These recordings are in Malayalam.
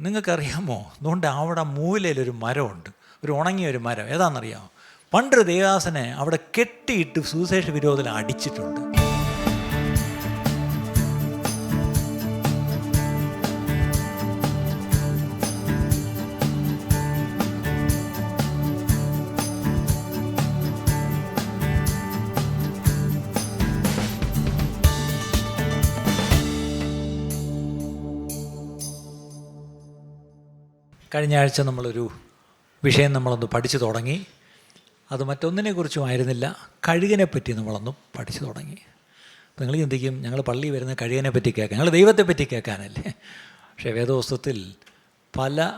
നിങ്ങൾക്കറിയാമോ? അതുകൊണ്ട് അവിടെ മൂലയിലൊരു മരമുണ്ട്, ഒരു ഉണങ്ങിയ ഒരു മരം. ഏതാണെന്നറിയാമോ? പണ്ടൊരു ദേവദാസനെ അവിടെ കെട്ടിയിട്ട് സുവിശേഷ വിരോധത്തിൽ അടിച്ചിട്ടുണ്ട്. കഴിഞ്ഞ ആഴ്ച നമ്മളൊരു വിഷയം നമ്മളൊന്ന് പഠിച്ചു തുടങ്ങി. അത് മറ്റൊന്നിനെക്കുറിച്ചും ആയിരുന്നില്ല, കഴുകനെ പറ്റി നമ്മളൊന്ന് പഠിച്ചു തുടങ്ങി. അപ്പോൾ നിങ്ങൾ ചിന്തിക്കും, ഞങ്ങൾ പള്ളി വരുന്ന കഴുകനെ പറ്റി കേൾക്കാൻ, ഞങ്ങൾ ദൈവത്തെ പറ്റി കേൾക്കാനല്ലേ? പക്ഷേ വേദപുസ്തകത്തിൽ പല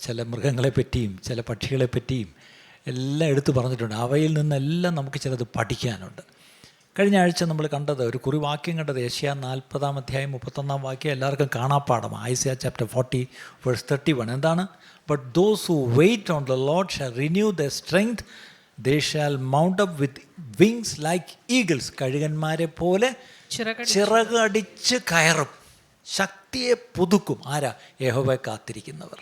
ചില മൃഗങ്ങളെ പറ്റിയും ചില പക്ഷികളെ പറ്റിയും എല്ലാം എടുത്തു പറഞ്ഞിട്ടുണ്ട്. അവയിൽ നിന്നെല്ലാം നമുക്ക് ചിലത് പഠിക്കാനുണ്ട്. കഴിഞ്ഞ ആഴ്ച നമ്മൾ കണ്ടത്, ഒരു കുറിവാക്യം കണ്ടത്, യെശയ്യാ 40-ാം അധ്യായം 31-ാം വാക്യം എല്ലാവർക്കും കാണാപ്പാടമാണ്. ഐസയ ചാപ്റ്റർ 40:31. എന്താണ്? But those who wait on the Lord shall renew the strength, they shall mount up with wings like eagles. കഴുകന്മാരെ പോലെ ചിറകടിച്ച് കയറും, ശക്തിയെ പുതുക്കും. ആരാ? യഹോവയെ കാത്തിരിക്കുന്നവർ.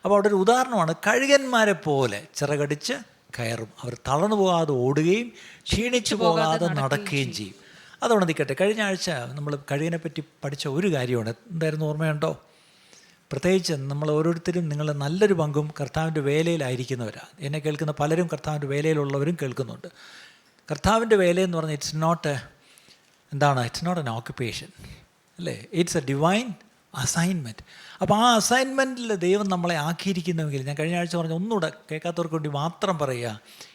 അപ്പോൾ അവിടെ ഒരു ഉദാഹരണമാണ്, കഴുകന്മാരെ പോലെ ചിറകടിച്ച് കയറും. അവർ തളർന്നു പോകാതെ ഓടുകയും ക്ഷീണിച്ചു പോകാതെ നടക്കുകയും ചെയ്യും. അതവിടെ നിൽക്കട്ടെ. കഴിഞ്ഞ ആഴ്ച നമ്മൾ കഴുകനെ പറ്റി പഠിച്ച ഒരു കാര്യമാണ്. എന്തായിരുന്നു? ഓർമ്മയുണ്ടോ? പ്രത്യേകിച്ച് നമ്മൾ ഓരോരുത്തരും, നിങ്ങളുടെ നല്ലൊരു പങ്കും കർത്താവിൻ്റെ വേലയിലായിരിക്കുന്നവരാണ്. എന്നെ കേൾക്കുന്ന പലരും കർത്താവിൻ്റെ വേലയിലുള്ളവരും കേൾക്കുന്നുണ്ട്. കർത്താവിൻ്റെ വേലയെന്ന് പറഞ്ഞാൽ ഇറ്റ്സ് നോട്ട് എൻ ഓക്യുപ്പേഷൻ, അല്ലേ? It's A divine assignment. അപ്പോൾ ആ അസൈൻമെൻറ്റിൽ ദൈവം നമ്മളെ ആക്കിയിരിക്കുന്നുവെങ്കിൽ, ഞാൻ കഴിഞ്ഞ ആഴ്ച പറഞ്ഞ ഒന്നുകൂടെ കേൾക്കാത്തവർക്ക് വേണ്ടി മാത്രം പറയുക,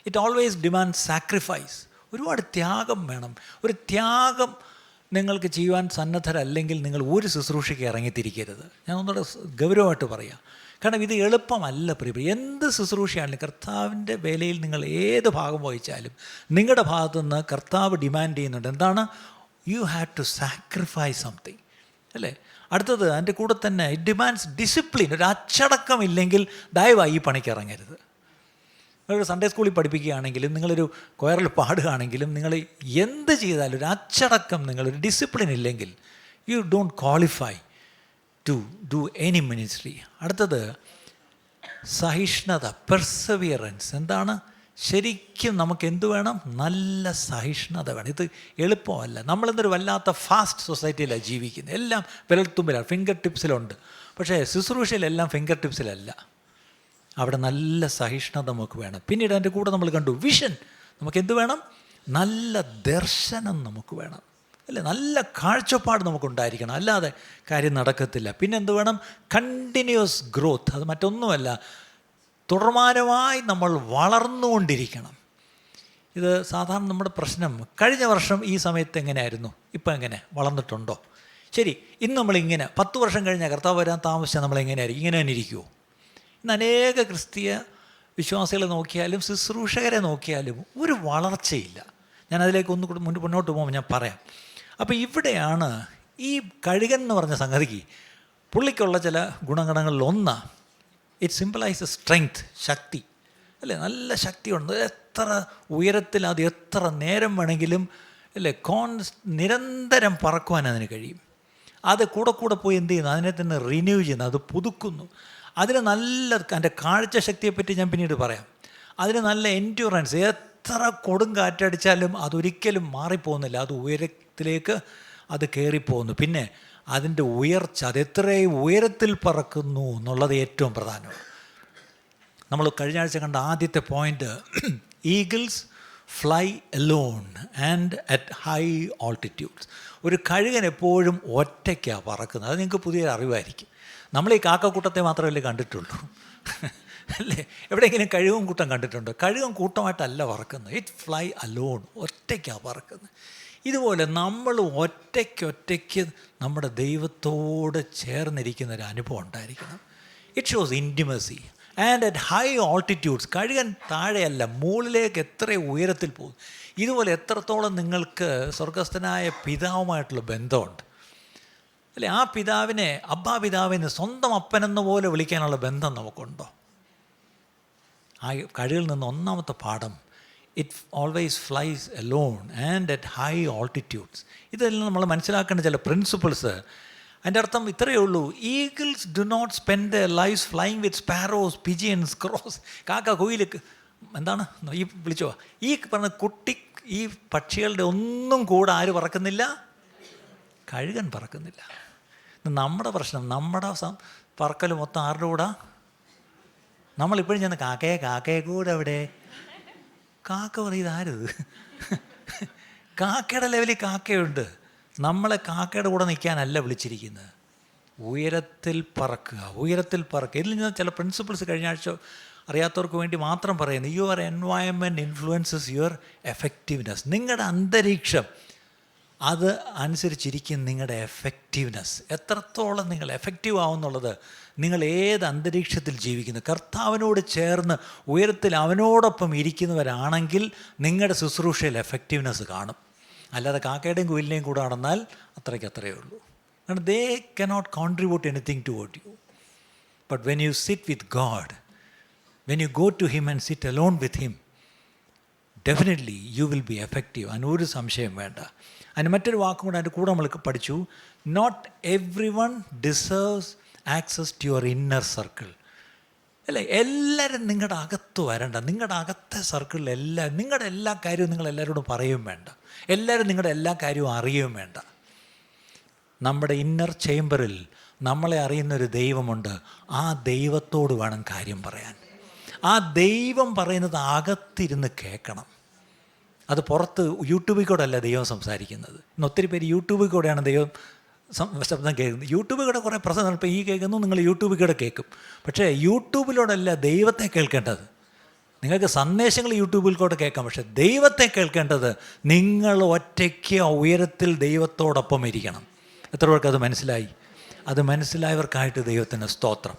ഇറ്റ് ഓൾവേസ് ഡിമാൻഡ് സാക്രിഫൈസ്. ഒരുപാട് ത്യാഗം വേണം. ഒരു ത്യാഗം നിങ്ങൾക്ക് ചെയ്യുവാൻ സന്നദ്ധരല്ലെങ്കിൽ നിങ്ങൾ ഒരു ശുശ്രൂഷയ്ക്ക് ഇറങ്ങിത്തിരിക്കരുത്. ഞാൻ ഒന്നുകൂടെ ഗൗരവമായിട്ട് പറയാം. കാരണം ഇത് എളുപ്പമല്ല പ്രിയ. എന്ത് ശുശ്രൂഷയാണെങ്കിലും കർത്താവിൻ്റെ വേലയിൽ നിങ്ങൾ ഏത് ഭാഗം വഹിച്ചാലും നിങ്ങളുടെ ഭാഗത്തുനിന്ന് കർത്താവ് ഡിമാൻഡ് ചെയ്യുന്നുണ്ട്. എന്താണ്? You have to sacrifice something, അല്ലേ? അടുത്തത്, അതിൻ്റെ കൂടെ തന്നെ ഇറ്റ് ഡിമാൻഡ്സ് ഡിസിപ്ലിൻ. ഒരു അച്ചടക്കമില്ലെങ്കിൽ ദയവായി ഈ പണിക്ക് ഇറങ്ങരുത്. നിങ്ങളൊരു സൺഡേ സ്കൂളിൽ പഠിപ്പിക്കുകയാണെങ്കിലും, നിങ്ങളൊരു കൊയറിൽ പാടുകയാണെങ്കിലും, നിങ്ങൾ എന്ത് ചെയ്താലും ഒരു അച്ചടക്കം, നിങ്ങളൊരു ഡിസിപ്ലിൻ ഇല്ലെങ്കിൽ you don't qualify to do any ministry. അടുത്തത് സഹിഷ്ണുത, പെർസവിയറൻസ്. എന്താണ്? ശരിക്കും നമുക്ക് എന്ത് വേണം? നല്ല സഹിഷ്ണുത വേണം. ഇത് എളുപ്പമല്ല. നമ്മളെന്നൊരു വല്ലാത്ത ഫാസ്റ്റ് സൊസൈറ്റിയിലാണ് ജീവിക്കുന്നത്. എല്ലാം വിരൽത്തുമ്പിലാണ്, ഫിംഗർ ടിപ്സിലുണ്ട്. പക്ഷേ ശുശ്രൂഷയിലെല്ലാം ഫിംഗർ ടിപ്സിലല്ല. അവിടെ നല്ല സഹിഷ്ണുത നമുക്ക് വേണം. പിന്നീട് അതിൻ്റെ കൂടെ നമ്മൾ കണ്ടു വിഷൻ. നമുക്ക് എന്ത് വേണം? നല്ല ദർശനം നമുക്ക് വേണം, അല്ലേ? നല്ല കാഴ്ചപ്പാട് നമുക്കുണ്ടായിരിക്കണം, അല്ലാതെ കാര്യം നടക്കത്തില്ല. പിന്നെ എന്ത് വേണം? Continuous growth. അത് മറ്റൊന്നുമല്ല, തുടർമാനമായി നമ്മൾ വളർന്നുകൊണ്ടിരിക്കണം. ഇത് സാധാരണ നമ്മുടെ പ്രശ്നം, കഴിഞ്ഞ വർഷം ഈ സമയത്ത് എങ്ങനെയായിരുന്നു, ഇപ്പം എങ്ങനെ വളർന്നിട്ടുണ്ടോ? ശരി, ഇന്ന് നമ്മളിങ്ങനെ 10 വർഷം കഴിഞ്ഞാൽ കർത്താവ് വരാൻ താമസിച്ചാൽ നമ്മളെങ്ങനെയായിരിക്കും? ഇങ്ങനെ തന്നെ ഇരിക്കുമോ? ഇന്ന് അനേക ക്രിസ്തീയ വിശ്വാസികളെ നോക്കിയാലും ശുശ്രൂഷകരെ നോക്കിയാലും ഒരു വളർച്ചയില്ല. ഞാനതിലേക്ക് ഒന്നുകൂടി മുന്നോട്ട് പോകുമ്പോൾ ഞാൻ പറയാം. അപ്പോൾ ഇവിടെയാണ് ഈ കഴുകൻ എന്ന് പറഞ്ഞ സംഗതിക്ക് പുള്ളിക്കുള്ള ചില ഗുണഗണങ്ങളിൽ ഒന്ന്, ഇറ്റ് സിംബലൈസ് സ്ട്രെങ്ത്, ശക്തി, അല്ലേ? നല്ല ശക്തിയുണ്ട്. എത്ര ഉയരത്തിൽ, അത് എത്ര നേരം വേണമെങ്കിലും, അല്ലേ, നിരന്തരം പറക്കുവാൻ അതിന് കഴിയും. അത് കൂടെ പോയി എന്ത് ചെയ്യുന്നു? അതിനെ തന്നെ റിന്യൂ ചെയ്യുന്നു, അത് പുതുക്കുന്നു. അതിന് നല്ല, എൻ്റെ കാഴ്ചശക്തിയെപ്പറ്റി ഞാൻ പിന്നീട് പറയാം. അതിന് നല്ല എൻഡ്യൂറൻസ്. എത്ര കൊടുങ്കാറ്റടിച്ചാലും അതൊരിക്കലും മാറിപ്പോകുന്നില്ല. അത് ഉയരത്തിലേക്ക് അത് കയറിപ്പോകുന്നു. പിന്നെ അതിൻ്റെ ഉയർച്ച, അതെത്രയും ഉയരത്തിൽ പറക്കുന്നു എന്നുള്ളത് ഏറ്റവും പ്രധാനമാണ്. നമ്മൾ കഴിഞ്ഞ ആഴ്ച കണ്ട ആദ്യത്തെ point, Eagles fly Elon and at high altitudes. ഒരു കഴുകൻ എപ്പോഴും ഒറ്റയ്ക്കാണ് പറക്കുന്നത്. അത് നിങ്ങൾക്ക് പുതിയൊരു അറിവായിരിക്കും. നമ്മൾ ഈ കാക്കക്കൂട്ടത്തെ മാത്രമല്ലേ കണ്ടിട്ടുള്ളൂ, അല്ലേ? എവിടെയെങ്കിലും കഴുകും കൂട്ടം കണ്ടിട്ടുണ്ടോ? കഴുകും കൂട്ടമായിട്ടല്ല പറക്കുന്നത്. ഇറ്റ് ഫ്ലൈ അലോൺ, ഒറ്റയ്ക്കാണ് പറക്കുന്നത്. ഇതുപോലെ നമ്മൾ ഒറ്റയ്ക്ക് നമ്മുടെ ദൈവത്തോട് ചേർന്നിരിക്കുന്ന ഒരു അനുഭവം ഉണ്ടായിരിക്കണം. It shows intimacy and at high altitudes. കഴുകൻ താഴെയല്ല, മുകളിലേക്ക് എത്ര ഉയരത്തിൽ പോകും. ഇതുപോലെ എത്രത്തോളം നിങ്ങൾക്ക് സ്വർഗസ്ഥനായ പിതാവുമായിട്ടുള്ള ബന്ധമുണ്ട്, അല്ലേ? ആ പിതാവിനെ, അബ്ബാ പിതാവിനെ സ്വന്തം അപ്പനെന്ന പോലെ വിളിക്കാനുള്ള ബന്ധം നമുക്കുണ്ടോ? ആ കഴുകിൽ നിന്ന് ഒന്നാമത്തെ പാഠം, it always flies alone and at high altitudes. ഇതെല്ലാം നമ്മൾ മനസ്സിലാക്കേണ്ട ചില പ്രിൻസിപ്പിൾസ്. അതിൻ്റെ അർത്ഥം ഇത്രയേ ഉള്ളൂ. Eagles do not spend the life's flying with sparrows, pigeons, crows. കാക്ക, കുയിൽ, എന്താണ് ഈ വിളിച്ചോ, ഈ പറഞ്ഞ കുട്ടി, ഈ പക്ഷികളുടെ ഒന്നും കൂടെ ആര് പറക്കുന്നില്ല? കഴുകൻ പറക്കുന്നില്ല. നമ്മുടെ പ്രശ്നം, നമ്മുടെ പറക്കൽ മൊത്തം ആരുടെ കൂടെ? നമ്മളിപ്പോഴും ചെന്ന് കാക്കയെ കൂടെ അവിടെ. കാക്ക പറയും ഇതാരത്? കാക്കയുടെ ലെവലിൽ കാക്കയുണ്ട്. നമ്മളെ കാക്കയുടെ കൂടെ നിൽക്കാനല്ല വിളിച്ചിരിക്കുന്നത്. ഉയരത്തിൽ പറക്കുക, ഉയരത്തിൽ പറക്കുക. ഇതിൽ നിന്ന് ചില പ്രിൻസിപ്പിൾസ് കഴിഞ്ഞ ആഴ്ച അറിയാത്തവർക്ക് വേണ്ടി മാത്രം പറയുന്നു. Your environment influences your effectiveness. നിങ്ങളുടെ അന്തരീക്ഷം അത് അനുസരിച്ചിരിക്കും നിങ്ങളുടെ എഫക്റ്റീവ്നെസ്. എത്രത്തോളം നിങ്ങൾ എഫക്റ്റീവ് ആവുമെന്നുള്ളത് നിങ്ങൾ ഏത് അന്തരീക്ഷത്തിൽ ജീവിക്കുന്നു. കർത്താവിനോട് ചേർന്ന് ഉയരത്തിൽ അവനോടൊപ്പം ഇരിക്കുന്നവരാണെങ്കിൽ നിങ്ങളുടെ ശുശ്രൂഷയിൽ എഫക്റ്റീവ്നെസ് കാണും. അല്ലാതെ കാക്കയുടെയും കുയിലിനെയും കൂടെ നടന്നാൽ അത്രയ്ക്കത്രയേ ഉള്ളൂ. കാരണം they cannot contribute anything toward you. But when you sit with God, when you go to him and sit alone with him, definitely you will be effective. അതിനൊരു സംശയം വേണ്ട. അതിന് മറ്റൊരു വാക്കും കൂടെ അതിൻ്റെ കൂടെ നമ്മൾ പഠിച്ചു. Not everyone deserves access to your inner circle. അല്ലേ, എല്ലാവരും നിങ്ങളുടെ അകത്ത് വരണ്ട. നിങ്ങളുടെ അകത്തെ സർക്കിളിൽ നിങ്ങളുടെ എല്ലാ കാര്യവും നിങ്ങൾ എല്ലാവരോടും പറയുകയും വേണ്ട. എല്ലാവരും നിങ്ങളുടെ എല്ലാ കാര്യവും അറിയുകയും വേണ്ട. നമ്മുടെ ഇന്നർ ചേംബറിൽ നമ്മളെ അറിയുന്നൊരു ദൈവമുണ്ട്. ആ ദൈവത്തോട് വേണം കാര്യം പറയാൻ. ആ ദൈവം പറയുന്നത് അകത്തിരുന്ന് കേൾക്കണം. അത് പുറത്ത് യൂട്യൂബിൽ കൂടെ അല്ല ദൈവം സംസാരിക്കുന്നത്. ഇന്ന് ഒത്തിരി പേര് യൂട്യൂബിൽ കൂടെയാണ് ദൈവം ശബ്ദം കേൾക്കുന്നത്. യൂട്യൂബിൽ കൂടെ കുറേ പ്രസംഗം ഇപ്പോൾ ഈ കേൾക്കുന്നു, നിങ്ങൾ യൂട്യൂബിൽ കൂടെ കേൾക്കും. പക്ഷേ യൂട്യൂബിലൂടെയല്ല ദൈവത്തെ കേൾക്കേണ്ടത്. നിങ്ങൾക്ക് സന്ദേശങ്ങൾ യൂട്യൂബിൽ കൂടെ കേൾക്കാം, പക്ഷേ ദൈവത്തെ കേൾക്കേണ്ടത് നിങ്ങൾ ഒറ്റയ്ക്ക് ഉയരത്തിൽ ദൈവത്തോടൊപ്പം ഇരിക്കണം. എത്ര പേർക്ക് അത് മനസ്സിലായി? അത് മനസ്സിലായവർക്കായിട്ട് ദൈവത്തിന് സ്തോത്രം.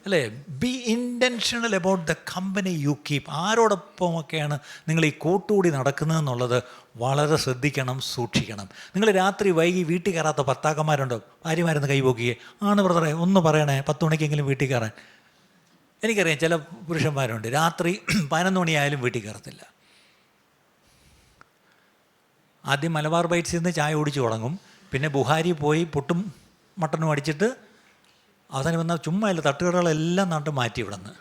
അല്ലേ? Be intentional about the company you keep. ആരോടൊപ്പമൊക്കെയാണ് നിങ്ങൾ ഈ കൂട്ടുകൂടി നടക്കുന്നതെന്നുള്ളത് വളരെ ശ്രദ്ധിക്കണം, സൂക്ഷിക്കണം. നിങ്ങൾ രാത്രി വൈകി വീട്ടിൽ കയറാത്ത ഭർത്താക്കന്മാരുണ്ടോ? ഭാര്യമാരെന്ന് കൈപോക്കിയേ, ആണ് ബ്രദറെ ഒന്ന് പറയണേ 10 മണിക്കെങ്കിലും വീട്ടിൽ കയറാൻ. എനിക്കറിയാം ചില പുരുഷന്മാരുണ്ട് രാത്രി 11 മണിയായാലും വീട്ടിൽ കയറത്തില്ല. ആദ്യം മലബാർ ബൈറ്റ്സിൽ നിന്ന് ചായ കുടിച്ച് തുടങ്ങും, പിന്നെ ബുഹാരി പോയി പുട്ടും മട്ടനും അടിച്ചിട്ട് അവസാനം വന്നാൽ ചുമ്മാ ഇല്ല തട്ടുകടകളെല്ലാം നാട്ട് മാറ്റി ഇവിടുന്ന്.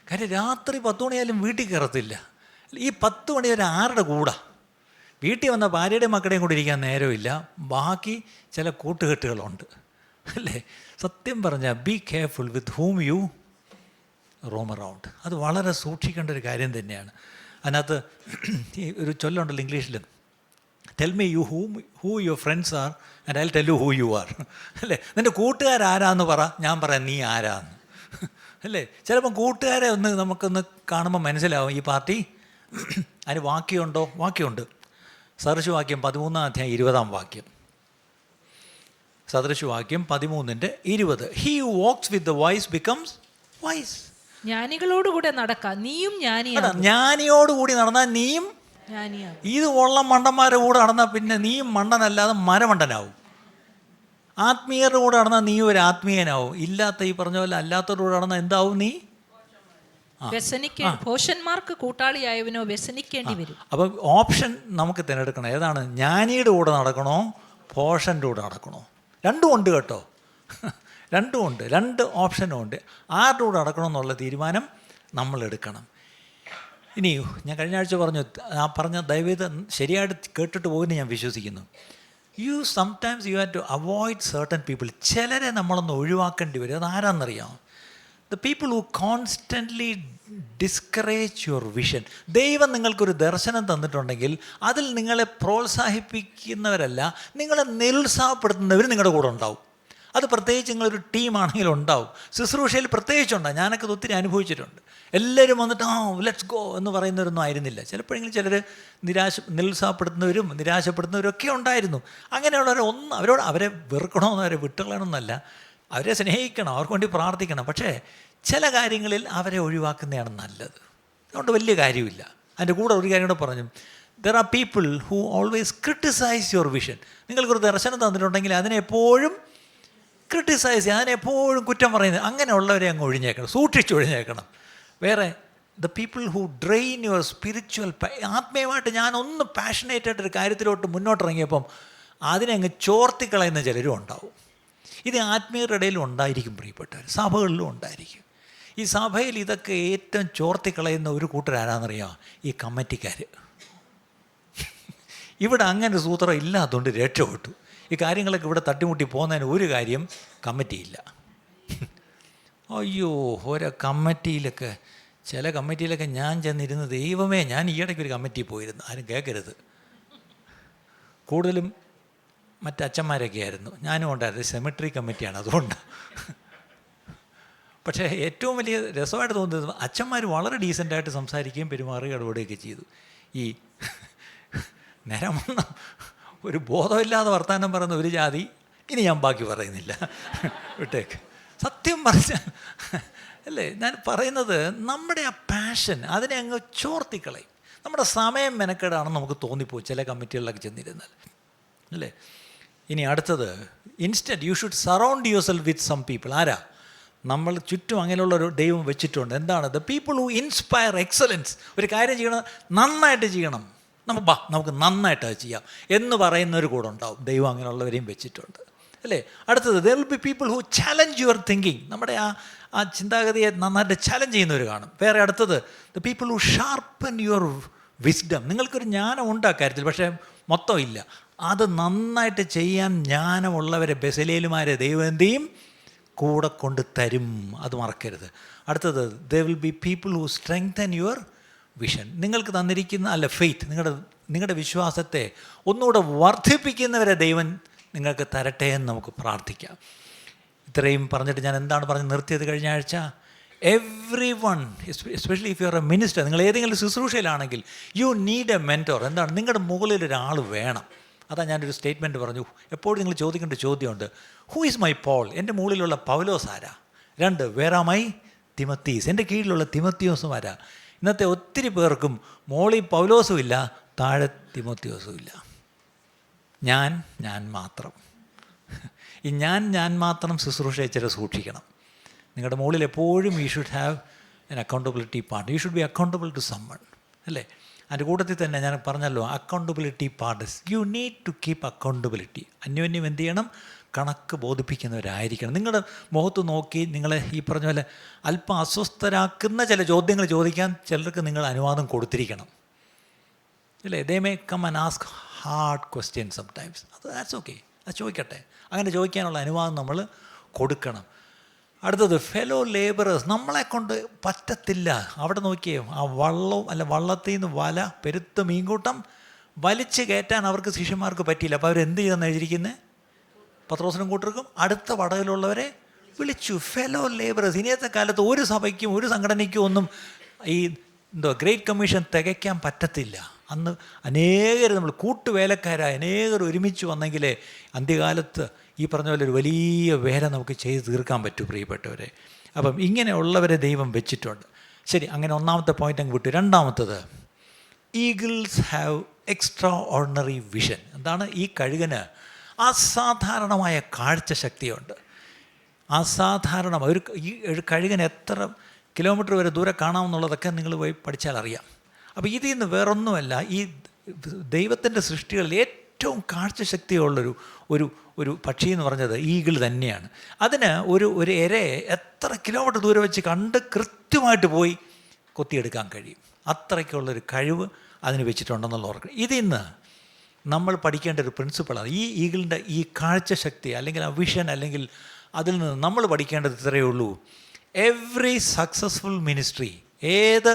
കാര്യം രാത്രി 10 മണിയായാലും വീട്ടിൽ കയറത്തില്ല. ഈ 10 മണി വരെ ആരുടെ കൂടെ? വീട്ടിൽ വന്ന ഭാര്യയുടെയും മക്കളുടെയും കൂടെ ഇരിക്കാൻ നേരമില്ല. ബാക്കി ചില കൂട്ടുകെട്ടുകളുണ്ട്. അല്ലേ? സത്യം പറഞ്ഞാൽ be careful with whom you roam around. അത് വളരെ സൂക്ഷിക്കേണ്ട ഒരു കാര്യം തന്നെയാണ്. അതിനകത്ത് ഒരു ചൊല്ലുണ്ടല്ലോ ഇംഗ്ലീഷിൽ, tell me you who your friends are and I will tell you who you are. അല്ലേ? നിൻ്റെ കൂട്ടുകാരാരാന്ന് പറ, ഞാൻ പറയാം നീ ആരാന്ന്. അല്ലേ? ചിലപ്പം കൂട്ടുകാരെ നമുക്കൊന്ന് കാണുമ്പോൾ മനസ്സിലാവും ഈ പാർട്ടി. അതിന് വാക്യമുണ്ടോ? വാക്യമുണ്ട്. സദൃശവാക്യം 13-ാം അധ്യായം 20-ാം വാക്യം. സദൃശവാക്യം 13:20. He who walks with the wise becomes wise. ജ്ഞാനികളോടുകൂടെ നടക്കാം, നീയും ജ്ഞാനിയാകും. ജ്ഞാനിയോടുകൂടി നടന്നാൽ നീയും ജ്ഞാനിയാകും. ഇത് ഉള്ള മണ്ടന്മാരുടെ കൂടെ നടന്നാൽ പിന്നെ നീയും മണ്ടനല്ലാതെ മരമണ്ടനാവും. ആത്മീയരുടെ കൂടെ നടന്നാൽ നീ ഒരു ആത്മീയനാവും. ഇല്ലാത്ത ഈ പറഞ്ഞ പോലെ അല്ലാത്തവരുടെ കൂടെ നടന്നാൽ എന്താവും? നീ ഭോഷന്മാർക്ക് കൂട്ടാളിയായവനോ വ്യസനിക്കേണ്ടി വരും. അപ്പം ഓപ്ഷൻ നമുക്ക് തിരഞ്ഞെടുക്കണം. ഏതാണ്? ജ്ഞാനിയുടെ കൂടെ നടക്കണോ ഭോഷൻ്റെ കൂടെ നടക്കണോ? രണ്ടും ഉണ്ട് കേട്ടോ, രണ്ടും ഉണ്ട്. 2 ഓപ്ഷനും ഉണ്ട്. ആരുടെ കൂടെ നടക്കണമെന്നുള്ള തീരുമാനം നമ്മൾ എടുക്കണം. ഇനി ഞാൻ കഴിഞ്ഞ ആഴ്ച പറഞ്ഞ ദയവേത് ശരിയായിട്ട് കേട്ടിട്ട് പോകുമെന്ന് ഞാൻ വിശ്വസിക്കുന്നു. Sometimes you have to avoid certain people. ചിലരെ നമ്മളൊന്ന് ഒഴിവാക്കേണ്ടി വരും. അതാരാന്നറിയാമോ? The people who constantly discourage your vision. ദൈവം നിങ്ങൾക്കൊരു ദർശനം തന്നിട്ടുണ്ടെങ്കിൽ അതിൽ നിങ്ങളെ പ്രോത്സാഹിപ്പിക്കുന്നവരല്ല, നിങ്ങളെ നിരുത്സാഹപ്പെടുത്തുന്നവർ നിങ്ങളുടെ കൂടെ ഉണ്ടാവും. അത് പ്രത്യേകിച്ച് നിങ്ങളൊരു ടീമാണെങ്കിലും ഉണ്ടാവും. ശുശ്രൂഷയിൽ പ്രത്യേകിച്ചുണ്ടാകും. ഞാനൊക്കെ ഒത്തിരി അനുഭവിച്ചിട്ടുണ്ട്. എല്ലാവരും വന്നിട്ട് ലെറ്റ്സ് ഗോ എന്ന് പറയുന്നവരൊന്നും ആയിരുന്നില്ല. ചിലപ്പോഴെങ്കിലും ചിലർ നിരുത്സാഹപ്പെടുത്തുന്നവരും നിരാശപ്പെടുത്തുന്നവരും ഒക്കെ ഉണ്ടായിരുന്നു. അങ്ങനെയുള്ളവരെ അവരെ വെറുക്കണമെന്ന്, അവരെ വിട്ടുകളയണമെന്നല്ല, അവരെ സ്നേഹിക്കണം, അവർക്ക് വേണ്ടി പ്രാർത്ഥിക്കണം. പക്ഷേ ചില കാര്യങ്ങളിൽ അവരെ ഒഴിവാക്കുന്നതാണ് നല്ലത്. അതുകൊണ്ട് വലിയ കാര്യമില്ല. അതിൻ്റെ കൂടെ ഒരു കാര്യം കൂടെ പറഞ്ഞു, there are people who always criticise your vision. നിങ്ങൾക്കൊരു ദർശനം തന്നിട്ടുണ്ടെങ്കിൽ അതിനെപ്പോഴും ക്രിട്ടിസൈസ് ചെയ്യുക, അതിനെപ്പോഴും കുറ്റം പറയുന്നത്, അങ്ങനെയുള്ളവരെ അങ്ങ് ഒഴിഞ്ഞേക്കണം, സൂക്ഷിച്ചൊഴിഞ്ഞേക്കണം. വേറെ the people who drain your spiritual, ആത്മീയമായിട്ട് ഞാനൊന്ന് പാഷനേറ്റായിട്ടൊരു കാര്യത്തിലോട്ട് മുന്നോട്ടിറങ്ങിയപ്പം അതിനെ അങ്ങ് ചോർത്തിക്കളയുന്ന ചിലരും ഉണ്ടാവും. ഇത് ആത്മീയരുടെ ഇടയിലും ഉണ്ടായിരിക്കും പ്രിയപ്പെട്ടവർ, സഭകളിലും ഉണ്ടായിരിക്കും. ഈ സഭയിൽ ഇതൊക്കെ ഏറ്റവും ചോർത്തിക്കളയുന്ന ഒരു കൂട്ടരാരാന്നറിയാം, ഈ കമ്മിറ്റിക്കാർ. ഇവിടെ അങ്ങനെ സൂത്രം ഇല്ലാത്തതുകൊണ്ട് രക്ഷപ്പെട്ടു. ഈ കാര്യങ്ങളൊക്കെ ഇവിടെ തട്ടിമുട്ടി പോകുന്നതിന് ഒരു കാര്യം, കമ്മിറ്റിയില്ല. അയ്യോ, ഓരോ കമ്മിറ്റിയിലൊക്കെ, ചില കമ്മിറ്റിയിലൊക്കെ ഞാൻ ചെന്നിരുന്ന്, ദൈവമേ, ഞാൻ ഈയിടയ്ക്ക് ഒരു കമ്മിറ്റിയിൽ പോയിരുന്നു, ആരും കേൾക്കരുത്, കൂടുതലും മറ്റച്ഛന്മാരൊക്കെ ആയിരുന്നു, ഞാനും ഉണ്ടായിരുന്നു, സെമിട്രി കമ്മിറ്റിയാണ്, അതുകൊണ്ട്. പക്ഷേ ഏറ്റവും വലിയ രസമായിട്ട് തോന്നുന്നത് അച്ഛന്മാർ വളരെ ഡീസൻ്റായിട്ട് സംസാരിക്കുകയും പെരുമാറുകയും ഇടപെടുകയൊക്കെ ചെയ്തു. ഈ നേരം ഒരു ബോധമില്ലാതെ വർത്തമാനം പറയുന്ന ഒരു ജാതി, ഇനി ഞാൻ ബാക്കി പറയുന്നില്ല, വിട്ടേക്ക്. സത്യം പറഞ്ഞാൽ അല്ലേ, ഞാൻ പറയുന്നത് നമ്മുടെ ആ പാഷൻ അതിനെ അങ്ങ് ചോർത്തിക്കളയും. നമ്മുടെ സമയം മെനക്കേടാണെന്ന് നമുക്ക് തോന്നിപ്പോയി ചില കമ്മിറ്റികളിലൊക്കെ ചെന്നിരുന്നാൽ, അല്ലേ. ഇനി അടുത്തത്, instant you should surround yourself with some people. ആരാ? നമ്മൾ ചുറ്റും അങ്ങനെയുള്ളൊരു ദൈവം വെച്ചിട്ടുണ്ട്. എന്താണ്? The people who inspire excellence. ഒരു കാര്യം ചെയ്യണം, നന്നായിട്ട് ചെയ്യണം, നമുക്ക് നന്നായിട്ട് അത് ചെയ്യാം എന്ന് പറയുന്നൊരു കൂടെ ഉണ്ടാവും. ദൈവം അങ്ങനെയുള്ളവരെയും വെച്ചിട്ടുണ്ട്, അല്ലേ. അടുത്തത്, there will be people who challenge your thinking. നമ്മുടെ ആ ചിന്താഗതിയെ നന്നായിട്ട് ചാലഞ്ച് ചെയ്യുന്നവർ കാണും. വേറെ അടുത്തത്, the people who sharpen your wisdom. നിങ്ങൾക്കൊരു ജ്ഞാനം ഉണ്ട് ആ കാര്യത്തിൽ, പക്ഷേ മൊത്തം ഇല്ല. അത് നന്നായിട്ട് ചെയ്യാൻ ജ്ഞാനമുള്ളവരെ, ബെസലേലുമാരെ ദൈവം എന്ത് ചെയ്യും? കൂടെ കൊണ്ട് തരും. അത് മറക്കരുത്. അടുത്തത്, there will be people who strengthen your vision. നിങ്ങൾക്ക് തന്നിരിക്കുന്ന ഫെയ്ത്ത്, നിങ്ങളുടെ വിശ്വാസത്തെ ഒന്നുകൂടെ വർദ്ധിപ്പിക്കുന്നവരെ ദൈവം നിങ്ങൾക്ക് തരട്ടെ എന്ന് നമുക്ക് പ്രാർത്ഥിക്കാം. ഇത്രയും പറഞ്ഞിട്ട് ഞാൻ എന്താണ് പറഞ്ഞ് നിർത്തിയത് കഴിഞ്ഞ ആഴ്ച? Every one, especially if you are A minister, നിങ്ങൾ ഏതെങ്കിലും ശുശ്രൂഷയിലാണെങ്കിൽ യു നീഡ് എ മെൻറ്റോർ. എന്താണ്? നിങ്ങളുടെ മുകളിൽ ഒരാൾ വേണം. അതാ ഞാനൊരു സ്റ്റേറ്റ്മെൻറ്റ് പറഞ്ഞു. എപ്പോഴും നിങ്ങൾ ചോദിക്കേണ്ട ചോദ്യമുണ്ട്, ഹൂ ഈസ് മൈ പോൾ? എൻ്റെ മുകളിലുള്ള പൗലോസ് ആരാ? 2, വേർ ആർ മൈ തിമത്തീസ്? എൻ്റെ കീഴിലുള്ള തിമത്തിയോസും ആരാ? ഇന്നത്തെ ഒത്തിരി പേർക്കും മോളിൽ പൗലോസും ഇല്ല, താഴെ തിമത്തിയോസും ഇല്ല. ഞാൻ മാത്രം. ഈ ഞാൻ മാത്രം ശുശ്രൂഷ ഇച്ചിരി സൂക്ഷിക്കണം. നിങ്ങളുടെ മുകളിൽ എപ്പോഴും you should have an accountability part. You should be accountable to someone, അല്ലേ. അതിൻ്റെ കൂട്ടത്തിൽ തന്നെ ഞാൻ പറഞ്ഞല്ലോ, accountability parts. You need to keep accountability. അന്യോന്യം എന്ത് ചെയ്യണം? കണക്ക് ബോധിപ്പിക്കുന്നവരായിരിക്കണം. നിങ്ങളുടെ മുഖത്ത് നോക്കി നിങ്ങളെ ഈ പറഞ്ഞ പോലെ അല്പം അസ്വസ്ഥരാക്കുന്ന ചില ചോദ്യങ്ങൾ ചോദിക്കാൻ ചിലർക്ക് നിങ്ങൾ അനുവാദം കൊടുത്തിരിക്കണം, അല്ലേ. They may come and ask hard question sometimes. That's okay, അത് ചോദിക്കട്ടെ. അങ്ങനെ ചോദിക്കാനുള്ള അനുവാദം നമ്മൾ കൊടുക്കണം. അടുത്തത്, ഫെലോ ലേബറേഴ്സ്. നമ്മളെക്കൊണ്ട് പറ്റത്തില്ല. അവിടെ നോക്കിയേ, ആ വള്ളത്തിൽ നിന്ന് വല, പെരുത്ത മീൻകൂട്ടം വലിച്ച് കയറ്റാൻ അവർക്ക് ശിഷ്യന്മാർക്ക് പറ്റിയില്ല. അപ്പോൾ അവരെന്ത് ചെയ്തെന്ന് എഴുതിയിരിക്കുന്നത്? പത്രോസിനും കൂട്ടർക്കും അടുത്ത പടകിലുള്ളവരെ വിളിച്ചു. Fellow labourers. ഇനിയത്തെ കാലത്ത് ഒരു സഭയ്ക്കും ഒരു സംഘടനയ്ക്കും ഒന്നും ഈ ഗ്രേറ്റ് കമ്മീഷൻ തികയ്ക്കാൻ പറ്റത്തില്ല. അന്ന് അനേകർ, നമ്മൾ കൂട്ടുവേലക്കാരായ അനേകർ ഒരുമിച്ച് വന്നെങ്കിലേ അന്ത്യകാലത്ത് ഈ പറഞ്ഞ പോലെ ഒരു വലിയ വേല നമുക്ക് ചെയ്ത് തീർക്കാൻ പറ്റൂ, പ്രിയപ്പെട്ടവരെ. അപ്പം ഇങ്ങനെയുള്ളവരെ ദൈവം വെച്ചിട്ടുണ്ട്. ശരി, അങ്ങനെ ഒന്നാമത്തെ പോയിൻ്റ് അങ്ങ് വിട്ടു. രണ്ടാമത്തത്, Eagles have extra ordinary vision. എന്താണ്? ഈ കഴുകന് അസാധാരണമായ കാഴ്ചശക്തിയുണ്ട്. അസാധാരണമായ ഒരു കഴുകന് എത്ര കിലോമീറ്റർ വരെ ദൂരെ കാണാമെന്നുള്ളതൊക്കെ നിങ്ങൾ പോയി പഠിച്ചാൽ അറിയാം. അപ്പോൾ ഇതിൽ നിന്ന് വേറൊന്നുമല്ല, ഈ ദൈവത്തിൻ്റെ സൃഷ്ടികളിൽ ഏറ്റവും കാഴ്ചശക്തിയുള്ളൊരു ഒരു പക്ഷി എന്ന് പറഞ്ഞത് ഈഗിൾ തന്നെയാണ്. അതിന് ഒരു ഇരയെ എത്ര കിലോമീറ്റർ ദൂരെ വെച്ച് കണ്ട് കൃത്യമായിട്ട് പോയി കൊത്തിയെടുക്കാൻ കഴിയും. അത്രയ്ക്കുള്ളൊരു കഴിവ് അതിന് വെച്ചിട്ടുണ്ടെന്നുള്ള ഓർക്കണം. ഇതിന്ന് നമ്മൾ പഠിക്കേണ്ട ഒരു പ്രിൻസിപ്പിളാണ്. ഈ ഈഗിളിൻ്റെ ഈ കാഴ്ചശക്തി അല്ലെങ്കിൽ ആ വിഷൻ, അല്ലെങ്കിൽ അതിൽ നിന്ന് നമ്മൾ പഠിക്കേണ്ടത് ഇത്രയേ ഉള്ളൂ. എവ്രി സക്സസ്ഫുൾ മിനിസ്ട്രി, ഏത്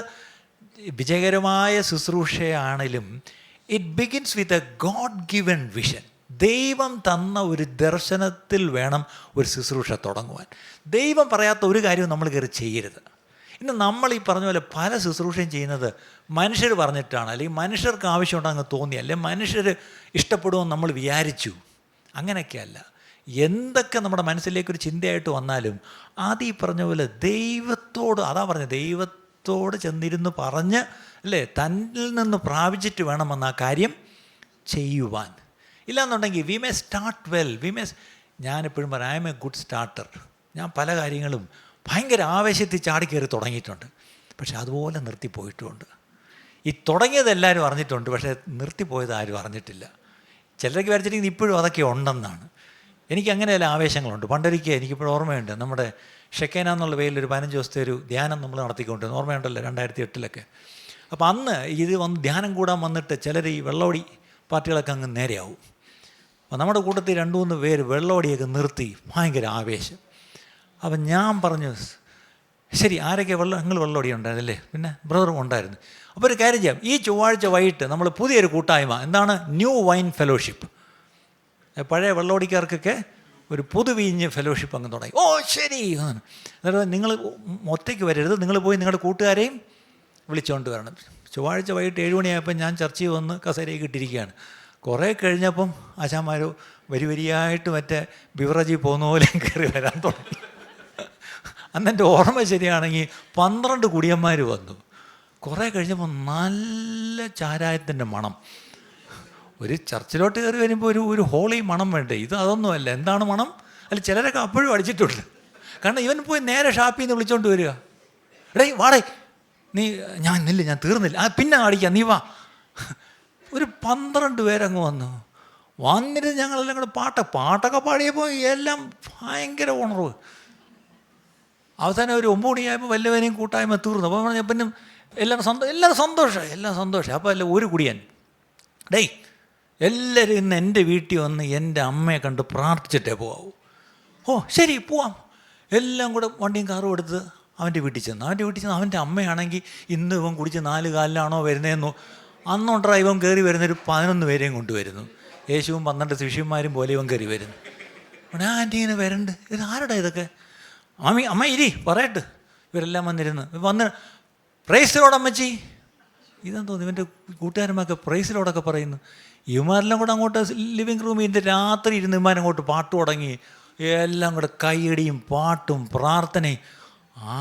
വിജയകരമായ ശുശ്രൂഷയാണെങ്കിലും it begins with a God given vision. ദൈവം തന്ന ഒരു ദർശനത്തിൽ വേണം ഒരു ശുശ്രൂഷ തുടങ്ങുവാൻ. ദൈവം പറയാത്ത ഒരു കാര്യവും നമ്മൾ കയറി ചെയ്യരുത്. ഇന്ന് നമ്മൾ ഈ പറഞ്ഞ പോലെ പല ശുശ്രൂഷയും ചെയ്യുന്നത് മനുഷ്യർ പറഞ്ഞിട്ടാണ്, അല്ലെങ്കിൽ മനുഷ്യർക്ക് ആവശ്യമുണ്ടെന്ന് തോന്നി, അല്ലെങ്കിൽ മനുഷ്യർ ഇഷ്ടപ്പെടുമെന്ന് നമ്മൾ വിചാരിച്ചു. അങ്ങനെയൊക്കെയല്ല. എന്തൊക്കെ നമ്മുടെ മനസ്സിലേക്കൊരു ചിന്തയായിട്ട് വന്നാലും അത് ഈ പറഞ്ഞ പോലെ ദൈവത്തോട്, അതാ പറഞ്ഞത്, ദൈവത്തോട് ചെന്നിരുന്ന് പറഞ്ഞ്, അല്ലേ, തന്നിൽ നിന്ന് പ്രാപിച്ചിട്ട് വേണമെന്ന് ആ കാര്യം ചെയ്യുവാൻ. ഇല്ലയെന്നുണ്ടെങ്കിൽ വി മേ സ്റ്റാർട്ട് വെൽ, ഞാനെപ്പോഴും പറയാം, I M A good starter. ഞാൻ പല കാര്യങ്ങളും ഭയങ്കര ആവേശത്തിൽ ചാടിക്കയറി തുടങ്ങിയിട്ടുണ്ട്, പക്ഷെ അതുപോലെ നിർത്തിപ്പോയിട്ടുമുണ്ട്. ഈ തുടങ്ങിയത് എല്ലാവരും അറിഞ്ഞിട്ടുണ്ട്, പക്ഷേ നിർത്തിപ്പോയത് ആരും അറിഞ്ഞിട്ടില്ല. ചിലരൊക്കെ വരച്ചിരിക്കുന്നത് ഇപ്പോഴും അതൊക്കെ ഉണ്ടെന്നാണ്. എനിക്ക് അങ്ങനെയല്ല ആവേശങ്ങളുണ്ട്. പണ്ടൊരിക്കൽ എനിക്കിപ്പോൾ ഓർമ്മയുണ്ട്, നമ്മുടെ ഷെക്കേന എന്നുള്ള പേരിൽ ഒരു 15 ദിവസത്തെ ഒരു ധ്യാനം നമ്മൾ നടത്തിക്കൊണ്ടിരുന്നു. ഓർമ്മയുണ്ടല്ലോ, 2008 അപ്പോൾ അന്ന് ഇത് വന്ന് ധ്യാനം കൂടാൻ വന്നിട്ട് ചിലർ ഈ വെള്ളോടി പാർട്ടികളൊക്കെ അങ്ങ് നേരെയാവും. അപ്പോൾ നമ്മുടെ കൂട്ടത്തിൽ 2-3 പേര് വെള്ളോടിയൊക്കെ നിർത്തി ഭയങ്കര ആവേശം. അപ്പം ഞാൻ പറഞ്ഞു, ശരി ആരൊക്കെ നിങ്ങൾ വെള്ളോടി ഉണ്ടായിരുന്നല്ലേ, പിന്നെ ബ്രദറും ഉണ്ടായിരുന്നു. അപ്പോൾ ഒരു കാര്യം ചെയ്യാം, ഈ ചൊവ്വാഴ്ച വൈകിട്ട് നമ്മൾ പുതിയൊരു കൂട്ടായ്മ, എന്താണ്, ന്യൂ വൈൻ ഫെലോഷിപ്പ്. പഴയ വെള്ളോടിക്കാർക്കൊക്കെ ഒരു പുതുവീഞ്ഞ് ഫെലോഷിപ്പ് അങ്ങ് തുടങ്ങി. ഓ ശരി. എന്നിട്ട് നിങ്ങൾ ഒറ്റയ്ക്ക് വരരുത്, നിങ്ങൾ പോയി നിങ്ങളുടെ കൂട്ടുകാരെയും വിളിച്ചുകൊണ്ട് വരണം. ചൊവ്വാഴ്ച വൈകിട്ട് 7 മണിയായപ്പോൾ ഞാൻ ചർച്ചയിൽ വന്ന് കസേരയൊക്കെ ഇട്ടിരിക്കുകയാണ്. കുറേ കഴിഞ്ഞപ്പം ആശാന്മാർ വരിയായിട്ട് മറ്റേ ബിവറേജിൽ പോകുന്ന പോലെ കയറി വരാൻ തുടങ്ങി. അന്നെൻ്റെ ഓർമ്മ ശരിയാണെങ്കിൽ 12 കുടിയന്മാർ വന്നു. കുറേ കഴിഞ്ഞപ്പോൾ നല്ല ചാരായത്തിൻ്റെ മണം. ഒരു ചർച്ചിലോട്ട് കയറി വരുമ്പോൾ ഒരു ഹോളി മണം വേണ്ടേ? ഇത് അതൊന്നുമല്ല. എന്താണ് മണം? അല്ല, ചിലരൊക്കെ അപ്പോഴും അടിച്ചിട്ടുണ്ട്. കാരണം ഇവൻ പോയി നേരെ ഷാപ്പിൽ നിന്ന് വിളിച്ചോണ്ട് വരിക, എടേ വാടേ നീ, ഞാൻ തീർന്നില്ല, പിന്നെ അടിക്കാം, നീ വാ. ഒരു 12 പേരങ്ങ് വന്നിട്ട് ഞങ്ങളെല്ലാം കൂടെ പാട്ടൊക്കെ പാടിയപ്പോൾ എല്ലാം ഭയങ്കര ഉണർവ്. അവസാനം ഒരു 9 മണിയായപ്പോൾ വല്ലവനെയും കൂട്ടായ്മ തീർന്നു. അപ്പോൾ പറഞ്ഞ പിന്നെ എല്ലാം സന്തോഷം. അപ്പോൾ അല്ല ഒരു കുടിയൻ, ഡേയ് എല്ലാവരും ഇന്ന് എൻ്റെ വീട്ടിൽ വന്ന് എൻ്റെ അമ്മയെ കണ്ട് പ്രാർത്ഥിച്ചിട്ടേ പോകാവൂ. ഓ ശരി പോവാം. എല്ലാം കൂടെ വണ്ടിയും കാറും എടുത്ത് അവൻ്റെ വീട്ടിൽ ചെന്ന് അവൻ്റെ അമ്മയാണെങ്കിൽ ഇന്ന് ഇവൻ കുടിച്ച് 4 കാലിലാണോ വരുന്നതെന്നോ, അന്നോണ്ടാ ഇവൻ കയറി വരുന്നൊരു 11 പേരെയും കൊണ്ടുവരുന്നു. യേശുവും 12 ശിഷ്യന്മാരും പോലെ ഇവൻ കയറി വരുന്നു. ഞാൻ ആൻറ്റി ഇങ്ങനെ വരണ്ട്, ഇത് ആരുടെ ഇതൊക്കെ? അമ്മ ഇരി പറയട്ടെ. ഇവരെല്ലാം വന്ന് പ്രൈസിലോടമ്മച്ചി. ഇതെന്ന് തോന്നി ഇവൻ്റെ കൂട്ടുകാരന്മാർക്ക് പ്രൈസിലോടൊക്കെ പറയുന്നു. ഇവന്മാരെല്ലാം കൂടെ അങ്ങോട്ട് ലിവിങ് റൂമിൻ്റെ രാത്രി ഇരുന്ന് ഇവന്മാരങ്ങോട്ട് പാട്ട് തുടങ്ങി. എല്ലാം കൂടെ കൈയടിയും പാട്ടും പ്രാർത്ഥനയും.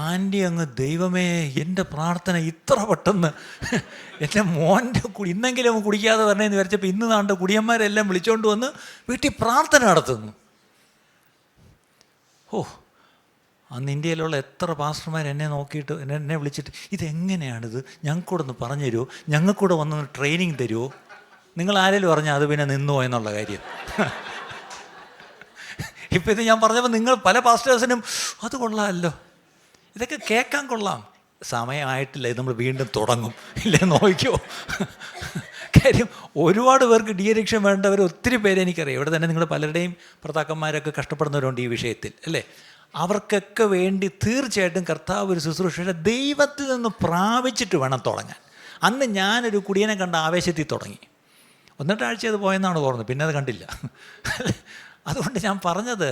ആൻറ്റി അങ്ങ്, ദൈവമേ എൻ്റെ പ്രാർത്ഥന ഇത്ര പെട്ടെന്ന് എൻ്റെ മോൻ്റെ ഇന്നെങ്കിലും അവൻ കുടിക്കാതെ വരണേന്ന് വിചാരിച്ചപ്പോൾ ഇന്ന് നാണ്ട കുടിയന്മാരെല്ലാം വിളിച്ചുകൊണ്ട് വന്ന് വീട്ടിൽ പ്രാർത്ഥന നടത്തുന്നു. ഓ, അന്ന് ഇന്ത്യയിലുള്ള എത്ര പാസ്റ്റർമാർ എന്നെ നോക്കിയിട്ട് എന്നെ വിളിച്ചിട്ട് ഇതെങ്ങനെയാണിത്, ഞങ്ങൾക്കൂടെ ഒന്ന് പറഞ്ഞു തരുമോ, ഞങ്ങൾക്കൂടെ വന്ന് ട്രെയിനിങ് തരുമോ? നിങ്ങൾ ആരെങ്കിലും പറഞ്ഞാൽ അത് പിന്നെ നിന്നുവോ എന്നുള്ള കാര്യം. ഇപ്പം ഇത് ഞാൻ പറഞ്ഞപ്പോൾ നിങ്ങൾ പല പാസ്റ്റേഴ്സിനും അത് കൊള്ളാമല്ലോ, ഇതൊക്കെ കേൾക്കാൻ കൊള്ളാം. സമയമായിട്ടില്ല, ഇത് നമ്മൾ വീണ്ടും തുടങ്ങും, ഇല്ലേ നോക്കിയോ. കാര്യം ഒരുപാട് പേർക്ക് ഡീഅഡിക്ഷൻ വേണ്ടവർ ഒത്തിരി പേര് എനിക്കറിയാം. ഇവിടെ തന്നെ നിങ്ങൾ പലരുടെയും ഭർത്താക്കന്മാരൊക്കെ കഷ്ടപ്പെടുന്നവരുണ്ട് ഈ വിഷയത്തിൽ, അല്ലേ? അവർക്കൊക്കെ വേണ്ടി തീർച്ചയായിട്ടും കർത്താവ് ഒരു ശുശ്രൂഷയുടെ ദൈവത്തിൽ നിന്ന് പ്രാപിച്ചിട്ട് വേണം തുടങ്ങാൻ. അന്ന് ഞാനൊരു കുടിയനെ കണ്ട ആവേശത്തിൽ തുടങ്ങി. 1-2 ആഴ്ച അത് പോയെന്നാണ് തോന്നുന്നത്, പിന്നെ അത് കണ്ടില്ല. അതുകൊണ്ട് ഞാൻ പറഞ്ഞത്,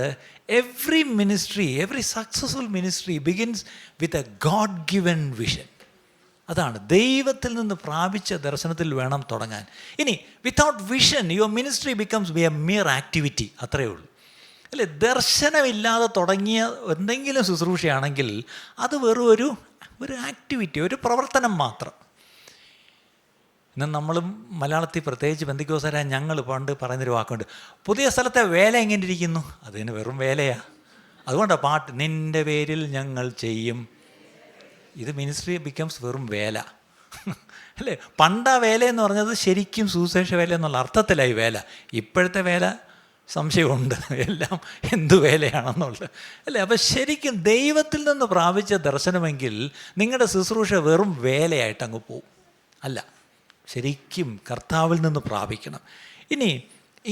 every ministry, every successful ministry begins with a God given vision. അതാണ്, ദൈവത്തിൽ നിന്ന് പ്രാപിച്ച ദർശനത്തിൽ വേണം തുടങ്ങാൻ. ഇനി without vision your ministry becomes A mere activity, അത്രയേ ഉള്ളൂ, അല്ലേ? ദർശനമില്ലാതെ തുടങ്ങിയ എന്തെങ്കിലും ശുശ്രൂഷയാണെങ്കിൽ അത് വെറും ഒരു ആക്ടിവിറ്റി, ഒരു പ്രവർത്തനം മാത്രം. ഇന്ന് നമ്മളും മലയാളത്തിൽ പ്രത്യേകിച്ച് പെന്തിക്കോസ്കാരായ ഞങ്ങൾ പണ്ട് പറയുന്നൊരു വാക്കുണ്ട്, പുതിയ സ്ഥലത്തെ വേല എങ്ങനെ ഇരിക്കുന്നു, അതിന് വെറും വേലയാണ്. അതുകൊണ്ടാണ് പാട്ട്, നിൻ്റെ പേരിൽ ഞങ്ങൾ ചെയ്യും. ഇത് മിനിസ്ട്രി ബിക്കംസ് വെറും വേല, അല്ലേ? പണ്ടാ വേലയെന്ന് പറഞ്ഞത് ശരിക്കും സുവിശേഷ വേല എന്നുള്ള അർത്ഥത്തിലായി വേല. ഇപ്പോഴത്തെ വേല സംശയമുണ്ട്, എല്ലാം എന്തു വേലയാണെന്നുള്ളത്, അല്ലേ? അപ്പം ശരിക്കും ദൈവത്തിൽ നിന്ന് പ്രാപിച്ച ദർശനമെങ്കിൽ നിങ്ങളുടെ ശുശ്രൂഷ വെറും വേലയായിട്ട് അങ്ങ് പോവും. അല്ല, ശരിക്കും കർത്താവിൽ നിന്ന് പ്രാപിക്കണം. ഇനി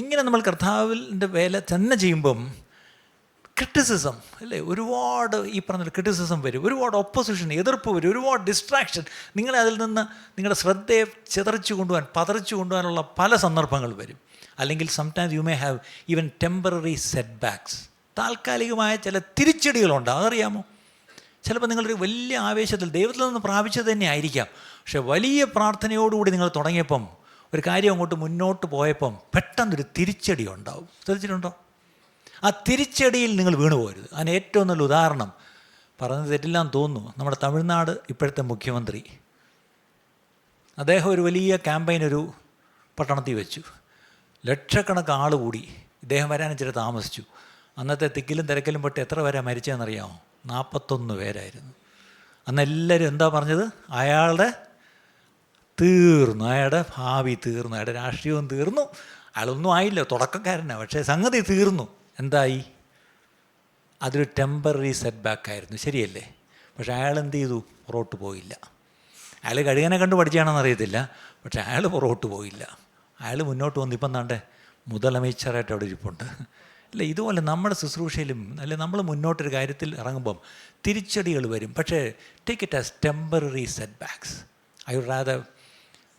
ഇങ്ങനെ നമ്മൾ കർത്താവിൻ്റെ വേല തന്നെ ചെയ്യുമ്പം ക്രിറ്റിസിസം, അല്ലേ? ഒരുപാട് ഈ പറഞ്ഞ ക്രിറ്റിസിസം വരും, ഒരുപാട് ഒപ്പോസിഷൻ, എതിർപ്പ് വരും, ഒരുപാട് ഡിസ്ട്രാക്ഷൻ. നിങ്ങളെ അതിൽ നിന്ന് നിങ്ങളുടെ ശ്രദ്ധയെ ചിതറിച്ചു കൊണ്ടുപോകാൻ, പതറിച്ചു കൊണ്ടുപോകാനുള്ള പല സന്ദർഭങ്ങൾ വരും. അല്ലെങ്കിൽ sometimes you may have even temporary set backs, താൽക്കാലികമായ ചില തിരിച്ചടികളുണ്ട്, അതറിയാമോ? ചിലപ്പോൾ നിങ്ങളൊരു വലിയ ആവേശത്തിൽ ദൈവത്തിൽ നിന്ന് പ്രാപിച്ചത് തന്നെ ആയിരിക്കാം, പക്ഷെ വലിയ പ്രാർത്ഥനയോടുകൂടി നിങ്ങൾ തുടങ്ങിയപ്പം ഒരു കാര്യം അങ്ങോട്ട് മുന്നോട്ട് പോയപ്പം പെട്ടെന്നൊരു തിരിച്ചടി ഉണ്ടാവും. ശ്രദ്ധിച്ചിട്ടുണ്ടോ? ആ തിരിച്ചടിയിൽ നിങ്ങൾ വീണു പോകരുത്. അതിന് ഏറ്റവും നല്ല ഉദാഹരണം, പറഞ്ഞത് തെറ്റില്ലാന്ന് തോന്നുന്നു, നമ്മുടെ തമിഴ്നാട് ഇപ്പോഴത്തെ മുഖ്യമന്ത്രി, അദ്ദേഹം ഒരു വലിയ ക്യാമ്പയിൻ ഒരു പട്ടണത്തിൽ വെച്ചു. ലക്ഷക്കണക്കിന് ആൾ കൂടി. ഇദ്ദേഹം വരാൻ ഇച്ചിരി താമസിച്ചു. അന്നത്തെ തിക്കിലും തിരക്കിലും പെട്ട് എത്ര പേരാ മരിച്ചതെന്നറിയാമോ? 41 പേരായിരുന്നു. അന്ന് എല്ലാവരും എന്താ പറഞ്ഞത്? അയാളുടെ തീർന്നു, അയാളുടെ ഭാവി തീർന്നു, അയാളുടെ രാഷ്ട്രീയവും തീർന്നു, അയാളൊന്നും ആയില്ല, തുടക്കക്കാരനാണ്, പക്ഷേ സംഗതി തീർന്നു. എന്തായി? അതൊരു ടെമ്പററി സെറ്റ് ബാക്ക് ആയിരുന്നു, ശരിയല്ലേ? പക്ഷേ അയാൾ എന്ത് ചെയ്തു? പുറകോട്ട് പോയില്ല. അയാൾ കഴുകനെ കണ്ട് പഠിച്ചാണെന്ന് അറിയത്തില്ല, പക്ഷേ അയാൾ പുറകോട്ട് പോയില്ല. അയാൾ മുന്നോട്ട് വന്ന് ഇപ്പം എന്താണ്ട് മുതലമേച്ചറായിട്ട് അവിടെ ഇരിപ്പുണ്ട്. അല്ല, ഇതുപോലെ നമ്മുടെ ശുശ്രൂഷയിലും അല്ലെ നമ്മൾ മുന്നോട്ടൊരു കാര്യത്തിൽ ഇറങ്ങുമ്പം തിരിച്ചടികൾ വരും. പക്ഷേ take it as temporary setbacks. I would rather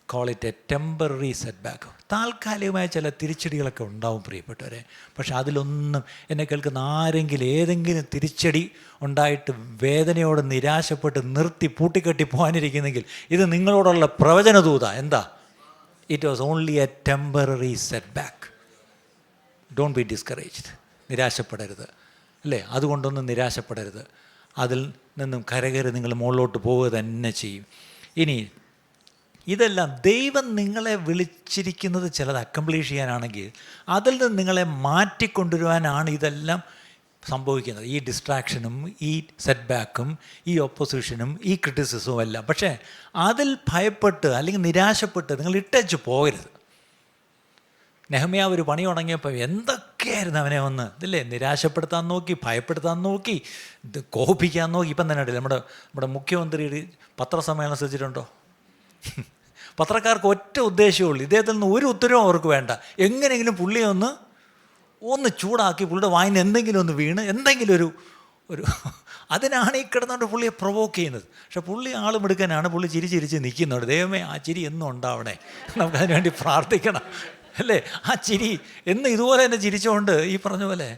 call it a temporary setback. താൽക്കാലികമായ ചില തിരിച്ചടികളൊക്കെ ഉണ്ടാവും പ്രിയപ്പെട്ടവരെ. പക്ഷെ അതിലൊന്നും, എന്നെ കേൾക്കുന്ന ആരെങ്കിലും ഏതെങ്കിലും തിരിച്ചടി ഉണ്ടായിട്ട് വേദനയോട് നിരാശപ്പെട്ട് നിർത്തി പൂട്ടിക്കെട്ടി പോകാനിരിക്കുന്നെങ്കിൽ ഇത് നിങ്ങളോടുള്ള പ്രവചനദൂത. എന്താ? It was only a temporary setback. Don't be discouraged. നിരാശപ്പെടരുത്, അല്ലേ? അതുകൊണ്ടൊന്നും നിരാശപ്പെടരുത്. അതിൽ നിന്നും കരകയറി നിങ്ങൾ മുകളിലോട്ട് പോവുക തന്നെ ചെയ്യും. ഇനി ഇതെല്ലാം ദൈവം നിങ്ങളെ വിളിച്ചിരിക്കുന്നത് ചിലത് അക്കംപ്ലീഷ് ചെയ്യാനാണെങ്കിൽ അതിൽ നിന്ന് നിങ്ങളെ മാറ്റിക്കൊണ്ടുവരുവാനാണ് ഇതെല്ലാം സംഭവിക്കുന്നത്. ഈ ഡിസ്ട്രാക്ഷനും ഈ സെറ്റ് ബാക്കും ഈ ഒപ്പോസിഷനും ഈ ക്രിറ്റിസിസവും എല്ലാം. പക്ഷേ അതിൽ ഭയപ്പെട്ട് അല്ലെങ്കിൽ നിരാശപ്പെട്ട് നിങ്ങൾ ഇട്ടേച്ച് പോകരുത്. നെഹമ്യാവ് ഒരു പണി തുടങ്ങിയപ്പോൾ എന്തൊക്കെയായിരുന്നു അവനെ ഒന്ന് ഇതില്ലേ നിരാശപ്പെടുത്താൻ നോക്കി, ഭയപ്പെടുത്താൻ നോക്കി, കോപിക്കാൻ നോക്കി. ഇപ്പം തന്നെ ഉണ്ടല്ലോ നമ്മുടെ മുഖ്യമന്ത്രി പത്രസമ്മേളനം ശ്രദ്ധിച്ചിട്ടുണ്ടോ? പത്രക്കാർക്ക് ഒറ്റ ഉദ്ദേശമുള്ളൂ, ഇദ്ദേഹത്തിൽ നിന്ന് ഒരു ഉത്തരവും അവർക്ക് വേണ്ട. എങ്ങനെയെങ്കിലും പുള്ളിയെ ഒന്ന് ചൂടാക്കി പുള്ളിയുടെ വായിന് എന്തെങ്കിലും ഒന്ന് വീണ് എന്തെങ്കിലും ഒരു അതിനാണ് ഈ കിടന്നുകൊണ്ട് പുള്ളിയെ പ്രൊവോക്ക് ചെയ്യുന്നത്. പക്ഷെ പുള്ളി ആളുമെടുക്കാനാണ്, പുള്ളി ചിരിച്ച് നിൽക്കുന്നുണ്ട്. ദൈവമേ, ആ ചിരി എന്നും ഉണ്ടാവണേ, നമുക്കതിനു വേണ്ടി പ്രാർത്ഥിക്കണം, അല്ലേ? ആ ചിരി എന്ന് ഇതുപോലെ തന്നെ ചിരിച്ചുകൊണ്ട് ഈ പറഞ്ഞ പോലെ,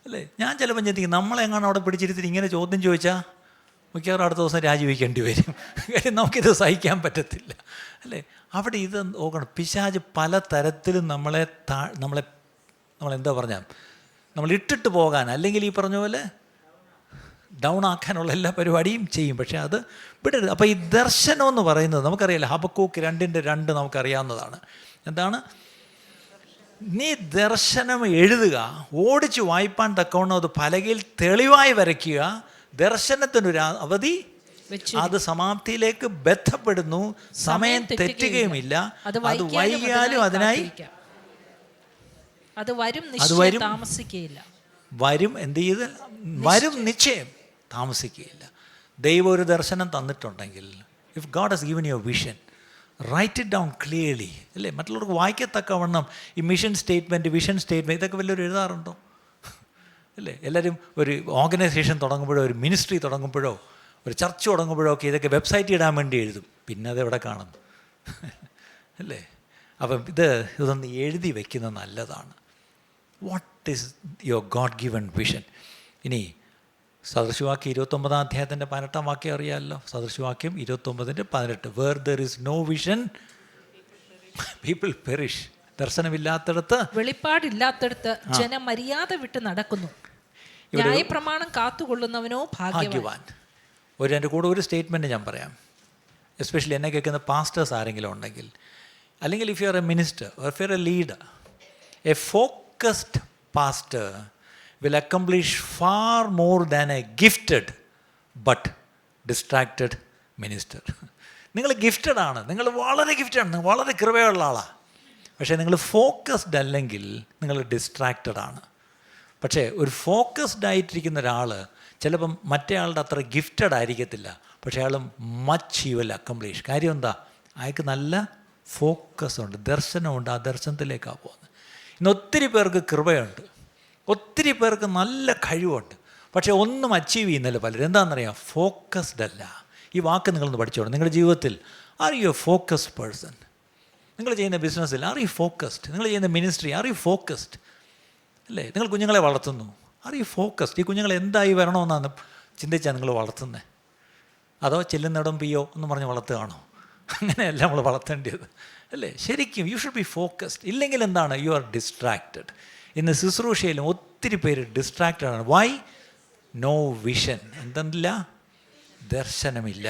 അല്ലേ? ഞാൻ ചിലപ്പോൾ ചിന്തിക്കും, നമ്മളെങ്ങാണ് അവിടെ പിടിച്ചിരുത്തിട്ട് ഇങ്ങനെ ചോദ്യം ചോദിച്ചാൽ മിക്കവാറും അടുത്ത ദിവസം രാജിവെക്കേണ്ടി വരും. കാര്യം നമുക്കിത് സഹിക്കാൻ പറ്റത്തില്ല, അല്ലേ? അവിടെ ഇത് നോക്കണം, പിശാച് പല തരത്തിലും നമ്മളെന്താ പറഞ്ഞാൽ നമ്മൾ ഇട്ടിട്ട് പോകാൻ, അല്ലെങ്കിൽ ഈ പറഞ്ഞ പോലെ ഡൗൺ ആക്കാനുള്ള എല്ലാ പരിപാടിയും ചെയ്യും. പക്ഷേ അത് വിടരുത്. അപ്പോൾ ഈ ദർശനം എന്ന് പറയുന്നത് നമുക്കറിയാലോ, ഹബക്കൂക്ക് 2:2 നമുക്കറിയാവുന്നതാണ്. എന്താണ്? നീ ദർശനം എഴുതുക, ഓടിച്ച് വായിപ്പാൻ തക്കവണ്ണം അത് പലകയിൽ തെളിവായി വരയ്ക്കുക. ദർശനത്തിനൊരു അവധി, അത് സമാപ്തിയിലേക്ക് ബന്ധപ്പെടുന്നു, സമയം തെറ്റുകയുമില്ല, അത് വൈകിയാലും അതിനായി അത് വരും, താമസിക്കുകയില്ല. വരും, എന്ത് ചെയ്ത് വരും, നിശ്ചയം താമസിക്കുകയില്ല. ദൈവം ഒരു ദർശനം തന്നിട്ടുണ്ടെങ്കിൽ, if God has given you a vision, write it down clearly, അല്ലേ? മറ്റുള്ളവർക്ക് വായിക്കത്തക്കവണ്ണം ഈ മിഷൻ സ്റ്റേറ്റ്മെൻറ്റ്, വിഷൻ സ്റ്റേറ്റ്മെൻറ്റ് ഇതൊക്കെ വല്ലവരും എഴുതാറുണ്ടോ? അല്ലേ? എല്ലാവരും ഒരു ഓർഗനൈസേഷൻ തുടങ്ങുമ്പോഴോ, ഒരു മിനിസ്ട്രി തുടങ്ങുമ്പോഴോ, ഒരു ചർച്ച് തുടങ്ങുമ്പോഴോ ഒക്കെ ഇതൊക്കെ വെബ്സൈറ്റിൽ ഇടാൻ വേണ്ടി എഴുതും. പിന്നെ അതെവിടെ കാണുന്നു, അല്ലേ? അപ്പം ഇതൊന്ന് എഴുതി വയ്ക്കുന്നത് നല്ലതാണ്. What is your God given vision? ഇനി സദൃശവാക്യം 29-ാം അധ്യായത്തിൻ്റെ 18-ാം വാക്യം അറിയാമല്ലോ. സദൃശവാക്യം 29:18, where there is no vision people perish. ദർശനമില്ലാത്തടത്ത്, വെളിപ്പാടില്ലാത്തടത്ത് ജനം മര്യാദ വിട്ട് നടക്കുന്നു, ന്യായപ്രമാണം കാത്തുകൊള്ളുന്നവനോ ഭാഗ്യവാൻ. എൻ്റെ കൂടെ ഒരു സ്റ്റേറ്റ്മെൻറ്റ് ഞാൻ പറയാം. എസ്പെഷ്യലി എന്നെ കേൾക്കുന്ന പാസ്റ്റേഴ്സ് ആരെങ്കിലും ഉണ്ടെങ്കിൽ, അല്ലെങ്കിൽ if you are A minister or if you are A leader, A focused pastor will accomplish far more than a gifted but distracted minister. നിങ്ങൾ ഗിഫ്റ്റഡ് ആണ്, നിങ്ങൾ വളരെ ഗിഫ്റ്റഡ് ആണ്, വളരെ കൃപയുള്ള ആളാണ്. പക്ഷേ നിങ്ങൾ ഫോക്കസ്ഡ് അല്ലെങ്കിൽ നിങ്ങൾ ഡിസ്ട്രാക്റ്റഡ് ആണ്. പക്ഷേ ഒരു ഫോക്കസ്ഡ് ആയിട്ടിരിക്കുന്ന ഒരാൾ ചിലപ്പം മറ്റേ ആളുടെ അത്ര ഗിഫ്റ്റഡ് ആയിരിക്കത്തില്ല, പക്ഷേ അയാൾ മച്ച് ഹി വിൽ അക്കംപ്ലിഷ്. കാര്യം എന്താ? അയാൾക്ക് നല്ല ഫോക്കസ് ഉണ്ട്, ദർശനമുണ്ട്, ആ ദർശനത്തിലേക്കാണ് പോകുന്നത്. ഇന്ന് ഒത്തിരി പേർക്ക് കൃപയുണ്ട്, ഒത്തിരി പേർക്ക് നല്ല കഴിവുണ്ട്, പക്ഷേ ഒന്നും അച്ചീവ് ചെയ്യുന്നില്ല പലരും. എന്താണെന്നറിയാം? ഫോക്കസ്ഡ് അല്ല. ഈ വാക്ക് നിങ്ങളൊന്ന് പഠിച്ചോളൂ. നിങ്ങളുടെ ജീവിതത്തിൽ are you A focused person? നിങ്ങൾ ചെയ്യുന്ന ബിസിനസ്സിൽ ആർ യു ഫോക്കസ്ഡ്? നിങ്ങൾ ചെയ്യുന്ന മിനിസ്ട്രി ആർ യു ഫോക്കസ്ഡ്? അല്ലേ? നിങ്ങൾ കുഞ്ഞുങ്ങളെ വളർത്തുന്നു, ആർ യു ഫോക്കസ്ഡ്? ഈ കുഞ്ഞുങ്ങൾ എന്തായി വരണമെന്നാണ് ചിന്തിച്ചാൽ നിങ്ങൾ വളർത്തുന്നത്? അതോ ചെല്ലുന്നിടം പിയോ എന്ന് പറഞ്ഞ് വളർത്തുകയാണോ? അങ്ങനെയല്ല നമ്മൾ വളർത്തേണ്ടത്, അല്ലേ? ശരിക്കും യു ഷുഡ് ബി ഫോക്കസ്ഡ്. ഇല്ലെങ്കിൽ എന്താണ്? You are distracted. ഇന്ന് ശുശ്രൂഷയിലും ഒത്തിരി പേര് ഡിസ്ട്രാക്റ്റഡ് ആണ്. വൈ? No vision. എന്തെന്നില്ല? ദർശനമില്ല.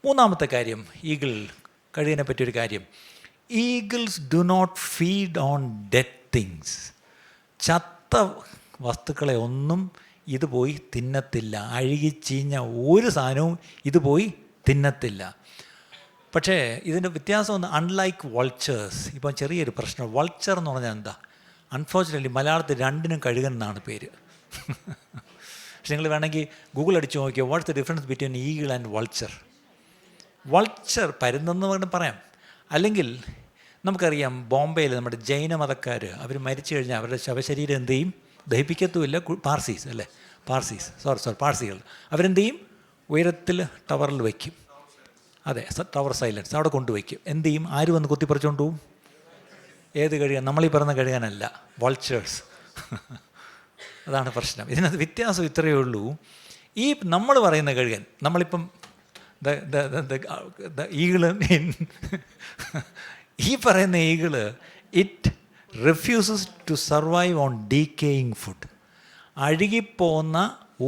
മൂന്നാമത്തെ കാര്യം, ഈഗിൾ കഴുകിനെ പറ്റിയൊരു കാര്യം, eagles do not feed on dead things. ചത്ത വസ്തുക്കളെ ഒന്നും ഇത് പോയി തിന്നത്തില്ല. അഴുകിച്ചീഞ്ഞ ഒരു സാധനവും ഇത് പോയി തിന്നത്തില്ല. പക്ഷേ ഇതിൻ്റെ വ്യത്യാസം ഒന്ന്, അൺലൈക്ക് വൾച്ചേഴ്സ്. ഇപ്പം ചെറിയൊരു പ്രശ്നം, വൾച്ചർ എന്ന് പറഞ്ഞാൽ എന്താ? അൺഫോർച്ചുനേറ്റ്ലി മലയാളത്തിൽ രണ്ടിനും കഴുകൻ എന്നാണ് പേര്. പക്ഷെ നിങ്ങൾ വേണമെങ്കിൽ ഗൂഗിൾ അടിച്ച് നോക്കിയോ, what's the difference between eagle and vulture. Vulture പരുന്നെന്ന് വേണം പറയാം. അല്ലെങ്കിൽ നമുക്കറിയാം ബോംബെയിൽ നമ്മുടെ ജൈന മതക്കാർ അവർ മരിച്ചു കഴിഞ്ഞാൽ അവരുടെ ശവശരീരം എന്ത് ചെയ്യും? ദഹിപ്പിക്കത്തുമില്ല. പാർസീസ് അല്ലേ, പാർസികൾ അവരെന്ത് ചെയ്യും? ഉയരത്തിൽ ടവറിൽ വയ്ക്കും. അതെ, ടവർ സൈലൻസ് അവിടെ കൊണ്ടുവയ്ക്കും. എന്ത് ചെയ്യും? ആര് വന്ന് കുത്തിപ്പറിച്ചുകൊണ്ട് പോവും? ഏത് കഴുകാൻ? നമ്മളീ പറഞ്ഞ കഴുകാനല്ല, വൾച്ചേഴ്സ്. അതാണ് പ്രശ്നം. ഇതിനകത്ത് വ്യത്യാസം ഇത്രയേ ഉള്ളൂ. ഈ നമ്മൾ പറയുന്ന കഴുകൻ, നമ്മളിപ്പം ഈഗിള്, ഈ പറയുന്ന eagle it refuses to survive on decaying food. അഴുകിപ്പോകുന്ന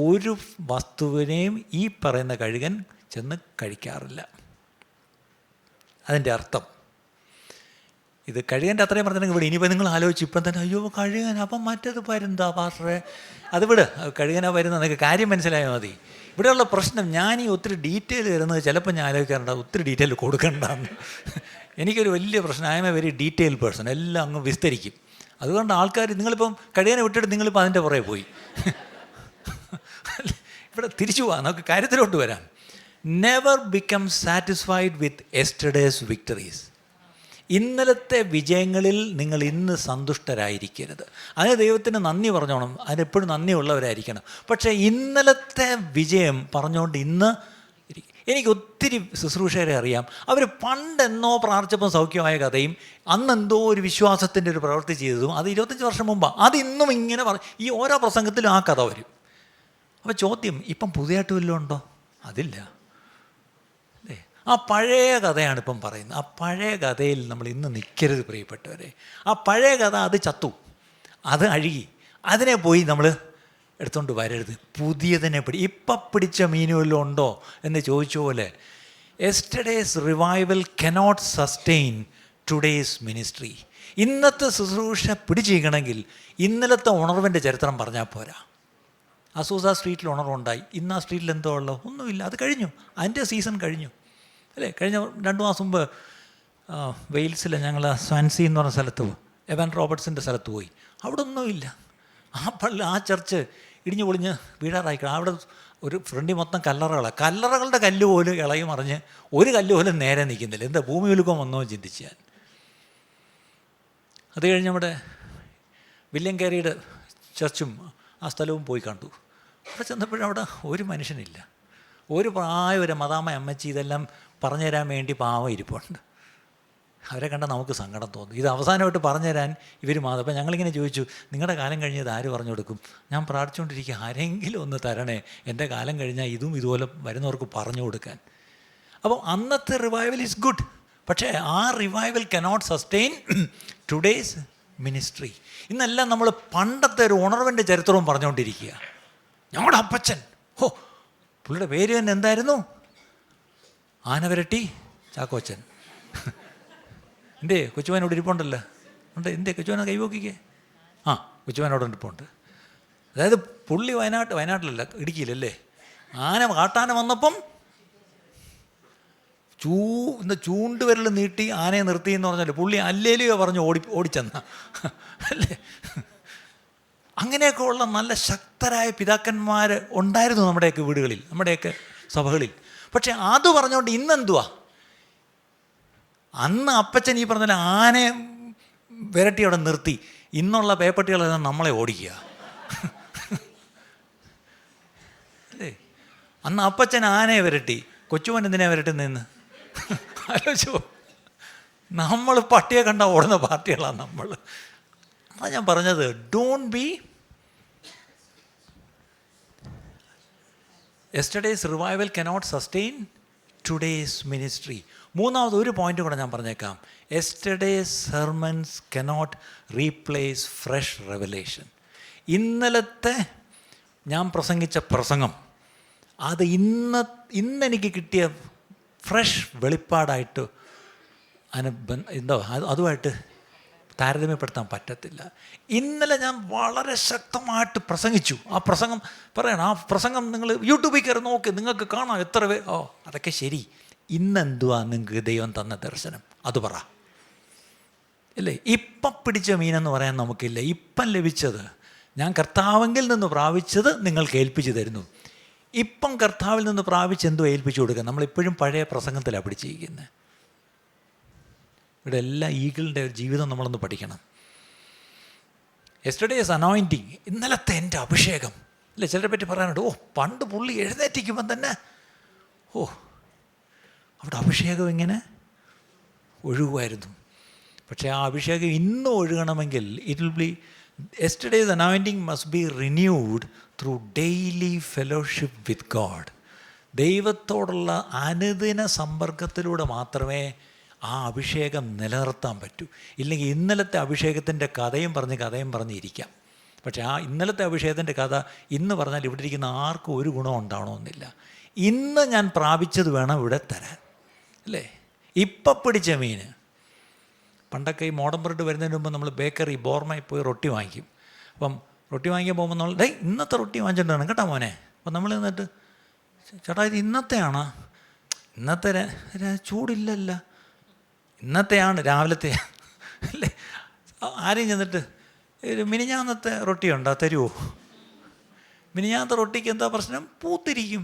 ഒരു വസ്തുവിനെയും ഈ പറയുന്ന കഴുകൻ ചെന്ന് കഴിക്കാറില്ല. അതിൻ്റെ അർത്ഥം ഇത് കഴുകൻ്റെ അത്രയും പറഞ്ഞിട്ടുണ്ടെങ്കിൽ ഇവിടെ ഇനിയിപ്പോൾ നിങ്ങൾ ആലോചിച്ച് ഇപ്പം തന്നെ അയ്യോ കഴുകൻ, അപ്പം മറ്റേത് പരുന്താ പാസ്റ്ററെ, അത് വിട്, കഴുകനാ വരുന്നത്, നിങ്ങൾക്ക് കാര്യം മനസ്സിലായാൽ മതി. ഇവിടെയുള്ള പ്രശ്നം ഞാൻ ഈ ഒത്തിരി ഡീറ്റെയിൽ വരുന്നത് ചിലപ്പോൾ ഞാൻ ആലോചിക്കാറുണ്ട് ഒത്തിരി ഡീറ്റെയിൽ കൊടുക്കണ്ടെന്ന്. എനിക്കൊരു വലിയ പ്രശ്നം, I M A very detail person, എല്ലാം അങ്ങ് വിസ്തരിക്കും. അതുകൊണ്ട് ആൾക്കാർ നിങ്ങളിപ്പം കഴുകനെ വിട്ടിട്ട് നിങ്ങളിപ്പോൾ അതിൻ്റെ പുറകെ പോയി. ഇവിടെ തിരിച്ചു പോവാം, നമുക്ക് കാര്യത്തിലോട്ട് വരാം. Never become satisfied with yesterday's victories. ഇന്നലത്തെ വിജയങ്ങളിൽ നിങ്ങൾ ഇന്ന് സന്തുഷ്ടരായിരിക്കരുത്. അതിന് ദൈവത്തിന് നന്ദി പറഞ്ഞോണം, അതിനെപ്പോഴും നന്ദിയുള്ളവരായിരിക്കണം. പക്ഷേ ഇന്നലത്തെ വിജയം പറഞ്ഞുകൊണ്ട് ഇന്ന് എനിക്ക് ഒത്തിരി ശുശ്രൂഷകരെ അറിയാം, അവർ പണ്ടെന്നോ പ്രാർത്ഥിച്ചപ്പം സൗഖ്യമായ കഥയും അന്നെന്തോ ഒരു വിശ്വാസത്തിൻ്റെ ഒരു പ്രവൃത്തി ചെയ്തതും അത് 25 വർഷം മുമ്പാണ്. അതിന്നും ഇങ്ങനെ ഈ ഓരോ പ്രസംഗത്തിലും ആ കഥ വരും. അപ്പോൾ ചോദ്യം, ഇപ്പം പുതിയതായിട്ട് വല്ലതും ഉണ്ടോ? അതില്ല. ആ പഴയ കഥയാണ് ഇപ്പം പറയുന്നത്. ആ പഴയ കഥയിൽ നമ്മൾ ഇന്ന് നിൽക്കരുത് പ്രിയപ്പെട്ടവരെ. ആ പഴയ കഥ അത് ചത്തു, അത് അഴുകി, അതിനെ പോയി നമ്മൾ എടുത്തുകൊണ്ട് വരരുത്. പുതിയതിനെ ഇപ്പം പിടിച്ച മീൻ വല്ലതും ഉണ്ടോ എന്ന് ചോദിച്ച പോലെ yesterday's revival cannot sustain today's ministry. ഇന്നത്തെ ശുശ്രൂഷ പിടിച്ചിരിക്കണമെങ്കിൽ ഇന്നലത്തെ ഉണർവിൻ്റെ ചരിത്രം പറഞ്ഞാൽ പോരാ. അസൂസ സ്ട്രീറ്റിൽ ഉണർവുണ്ടായി, ഇന്ന് ആ സ്ട്രീറ്റിൽ എന്തോ ഉള്ളോ? ഒന്നുമില്ല, അത് കഴിഞ്ഞു, അതിൻ്റെ സീസൺ കഴിഞ്ഞു അല്ലേ. കഴിഞ്ഞ 2 മാസം മുമ്പ് വെയിൽസിൽ ഞങ്ങൾ സ്വാൻസി എന്ന് പറഞ്ഞ സ്ഥലത്ത് പോയി, എവൻ റോബർട്ട്സിൻ്റെ സ്ഥലത്ത് പോയി. അവിടെ ഒന്നുമില്ല. ആ ചർച്ച് ഇടിഞ്ഞു പൊളിഞ്ഞ് വീഴാറായിക്കണം. അവിടെ ഒരു ഫ്രണ്ടിൽ മൊത്തം കല്ലറകളുടെ കല്ല് പോലും ഇളകി മറിഞ്ഞ് ഒരു കല്ല് പോലും നേരെ നിൽക്കുന്നില്ല. എന്താ ഭൂമി ഉലുക്കം വന്നോ ചിന്തിച്ച് ഞാൻ. അത് കഴിഞ്ഞ് നമ്മുടെ വില്യം കാരിയുടെ ചർച്ചും ആ സ്ഥലവും പോയി കണ്ടു. അവിടെ ചെന്നപ്പോഴവിടെ ഒരു മനുഷ്യനില്ല. ഒരു പ്രായം ഒരു മദാമ അമ്മച്ചി ഇതെല്ലാം പറഞ്ഞു തരാൻ വേണ്ടി പാവം ഇരിപ്പുണ്ട്. അവരെ കണ്ടാൽ നമുക്ക് സങ്കടം തോന്നും. ഇത് അവസാനമായിട്ട് പറഞ്ഞു തരാൻ ഇവർ മാത്രം. അപ്പം ഞങ്ങളിങ്ങനെ ചോദിച്ചു, നിങ്ങളുടെ കാലം കഴിഞ്ഞത് ആര് പറഞ്ഞു കൊടുക്കും? ഞാൻ പ്രാർത്ഥിച്ചുകൊണ്ടിരിക്കുക, ആരെങ്കിലും ഒന്ന് തരണേ, എൻ്റെ കാലം കഴിഞ്ഞാൽ ഇതും ഇതുപോലെ വരുന്നവർക്ക് പറഞ്ഞു കൊടുക്കാൻ. അപ്പോൾ അന്നത്തെ റിവൈവൽ ഈസ് ഗുഡ്, പക്ഷേ ആ revival cannot sustain today's ministry. ഇന്നെല്ലാം നമ്മൾ പണ്ടത്തെ ഒരു ഉണർവിൻ്റെ ചരിത്രവും പറഞ്ഞുകൊണ്ടിരിക്കുക. ഞങ്ങളുടെ അപ്പച്ചൻ, പുള്ളിയുടെ പേര് തന്നെ എന്തായിരുന്നു? ആനവരട്ടി ചാക്കോച്ചൻ. എന്തേ കൊച്ചുവാനോട് ഇരിപ്പുണ്ടല്ലോ, ഉണ്ട്. എന്തേ കൊച്ചുവാനെ കൈപോക്കിക്കേ? ആ, കൊച്ചുവാനോട് ഇരിപ്പുണ്ട്. അതായത് പുള്ളി വയനാട്ടിലല്ല, ഇടുക്കിയിലല്ലേ, കാട്ടാന വന്നപ്പം ചൂണ്ടുവിരൽ നീട്ടി ആനയെ നിർത്തി എന്ന് പറഞ്ഞാൽ പുള്ളി അല്ലേലിയോ പറഞ്ഞ് ഓടിച്ചെന്ന അല്ലേ. അങ്ങനെയൊക്കെ ഉള്ള നല്ല ശക്തരായ പിതാക്കന്മാർ ഉണ്ടായിരുന്നു നമ്മുടെയൊക്കെ വീടുകളിൽ, നമ്മുടെയൊക്കെ സഭകളിൽ. പക്ഷെ അത് പറഞ്ഞുകൊണ്ട് ഇന്നെന്തുവാ? അന്ന് അപ്പച്ചൻ ഈ പറഞ്ഞ ആനയെ വിരട്ടി അവിടെ നിർത്തി, ഇന്നുള്ള പേപ്പട്ടികളെല്ലാം നമ്മളെ ഓടിക്കുക അല്ലേ. അന്ന് അപ്പച്ചൻ ആനയെ വിരട്ടി, കൊച്ചുമോൻ എന്തിനാ വിരട്ടുന്നതെന്ന് ആലോചിച്ചോ. നമ്മൾ പട്ടിയെ കണ്ട ഓടുന്ന പാർട്ടികളാണ് നമ്മൾ. അതാ ഞാൻ പറഞ്ഞത്, don't be yesterday's revival cannot sustain today's ministry. മൂന്നാമത് ഒരു പോയിന്റ് കൂടെ ഞാൻ പറഞ്ഞേക്കാം. Yesterday's sermons cannot replace fresh revelation. ഇന്നലത്തെ ഞാൻ പ്രസംഗിച്ച പ്രസംഗം അത് ഇന്നെനിക്ക് കിട്ടിയ ഫ്രഷ് വെളിപ്പാടായിട്ട് അതുമായിട്ട് താരതമ്യപ്പെടുത്താൻ പറ്റത്തില്ല. ഇന്നലെ ഞാൻ വളരെ ശക്തമായിട്ട് പ്രസംഗിച്ചു. ആ പ്രസംഗം പറയണം, ആ പ്രസംഗം നിങ്ങൾ യൂട്യൂബിൽ കയറി നോക്കി, നിങ്ങൾക്ക് കാണാം എത്ര അതൊക്കെ ശരി. ഇന്നെന്തുവാ നിങ്ങൾക്ക് ദൈവം തന്ന ദർശനം? അത് പറ. അല്ലേ? ഇപ്പം പിടിച്ച മീനെന്ന് പറയാൻ നമുക്കില്ല. ഇപ്പം ലഭിച്ചത്, ഞാൻ കർത്താവിൽ നിന്ന് പ്രാപിച്ചത് നിങ്ങൾക്ക് ഏൽപ്പിച്ചു തരുന്നു. ഇപ്പം കർത്താവിൽ നിന്ന് പ്രാപിച്ച് എന്തോ ഏൽപ്പിച്ചു കൊടുക്കുക. നമ്മളിപ്പോഴും പഴയ പ്രസംഗത്തിലാണ് പിടിച്ചിരിക്കുന്നത്. ഇവിടെ എല്ലാ ഈഗിളിൻ്റെ ഒരു ജീവിതം നമ്മളൊന്ന് പഠിക്കണം. യെസ്റ്റർഡേസ് അനോയിൻറ്റിങ്, ഇന്നലത്തെ എൻ്റെ അഭിഷേകം. അല്ലേ? ചിലരെ പറ്റി പറയാനുണ്ട്, പണ്ട് പുള്ളി എഴുന്നേറ്റിക്കുമ്പം തന്നെ അവിടെ അഭിഷേകം ഇങ്ങനെ ഒഴുകുമായിരുന്നു. പക്ഷേ ആ അഭിഷേകം ഇന്നും ഒഴുകണമെങ്കിൽ it will be, yesterday's anointing must be renewed through daily fellowship with God. ദൈവത്തോടുള്ള അനുദിന സമ്പർക്കത്തിലൂടെ മാത്രമേ ആ അഭിഷേകം നിലനിർത്താൻ പറ്റൂ. ഇല്ലെങ്കിൽ ഇന്നലത്തെ അഭിഷേകത്തിൻ്റെ കഥയും പറഞ്ഞ് ഇരിക്കാം. പക്ഷേ ആ ഇന്നലത്തെ അഭിഷേകത്തിൻ്റെ കഥ ഇന്ന് പറഞ്ഞാൽ ഇവിടെ ഇരിക്കുന്ന ആർക്കും ഒരു ഗുണം ഉണ്ടാവണമെന്നില്ല. ഇന്ന് ഞാൻ പ്രാപിച്ചത് വേണം ഇവിടെ തരാൻ, അല്ലേ? ഇപ്പം പിടിച്ച മീൻ. പണ്ടൊക്കെ ഈ മോഡേൺ ബ്രെഡ് വരുന്നതിന് മുമ്പ് നമ്മൾ ബേക്കറി ബോർമയിൽ പോയി റൊട്ടി വാങ്ങിക്കും. അപ്പം റൊട്ടി വാങ്ങിക്കാൻ പോകുമ്പോൾ നമ്മൾ ഇന്നത്തെ റൊട്ടി വാങ്ങിച്ചിട്ടാണ് കേട്ടോ മോനെ. അപ്പം നമ്മൾ എന്നിട്ട്, ചേട്ടാ ഇത് ഇന്നത്തെയാണോ? ഇന്നത്തെ ചൂടില്ലല്ല, ഇന്നത്തെയാണ്, രാവിലത്തെ, അല്ലേ? ആരെയും ചെന്നിട്ട് മിനിഞ്ഞാന്നത്തെ റൊട്ടി ഉണ്ടോ, തരുമോ? മിനിഞ്ഞാന്നത്തെ റൊട്ടിക്ക് എന്താ പ്രശ്നം? പൂത്തിരിക്കും.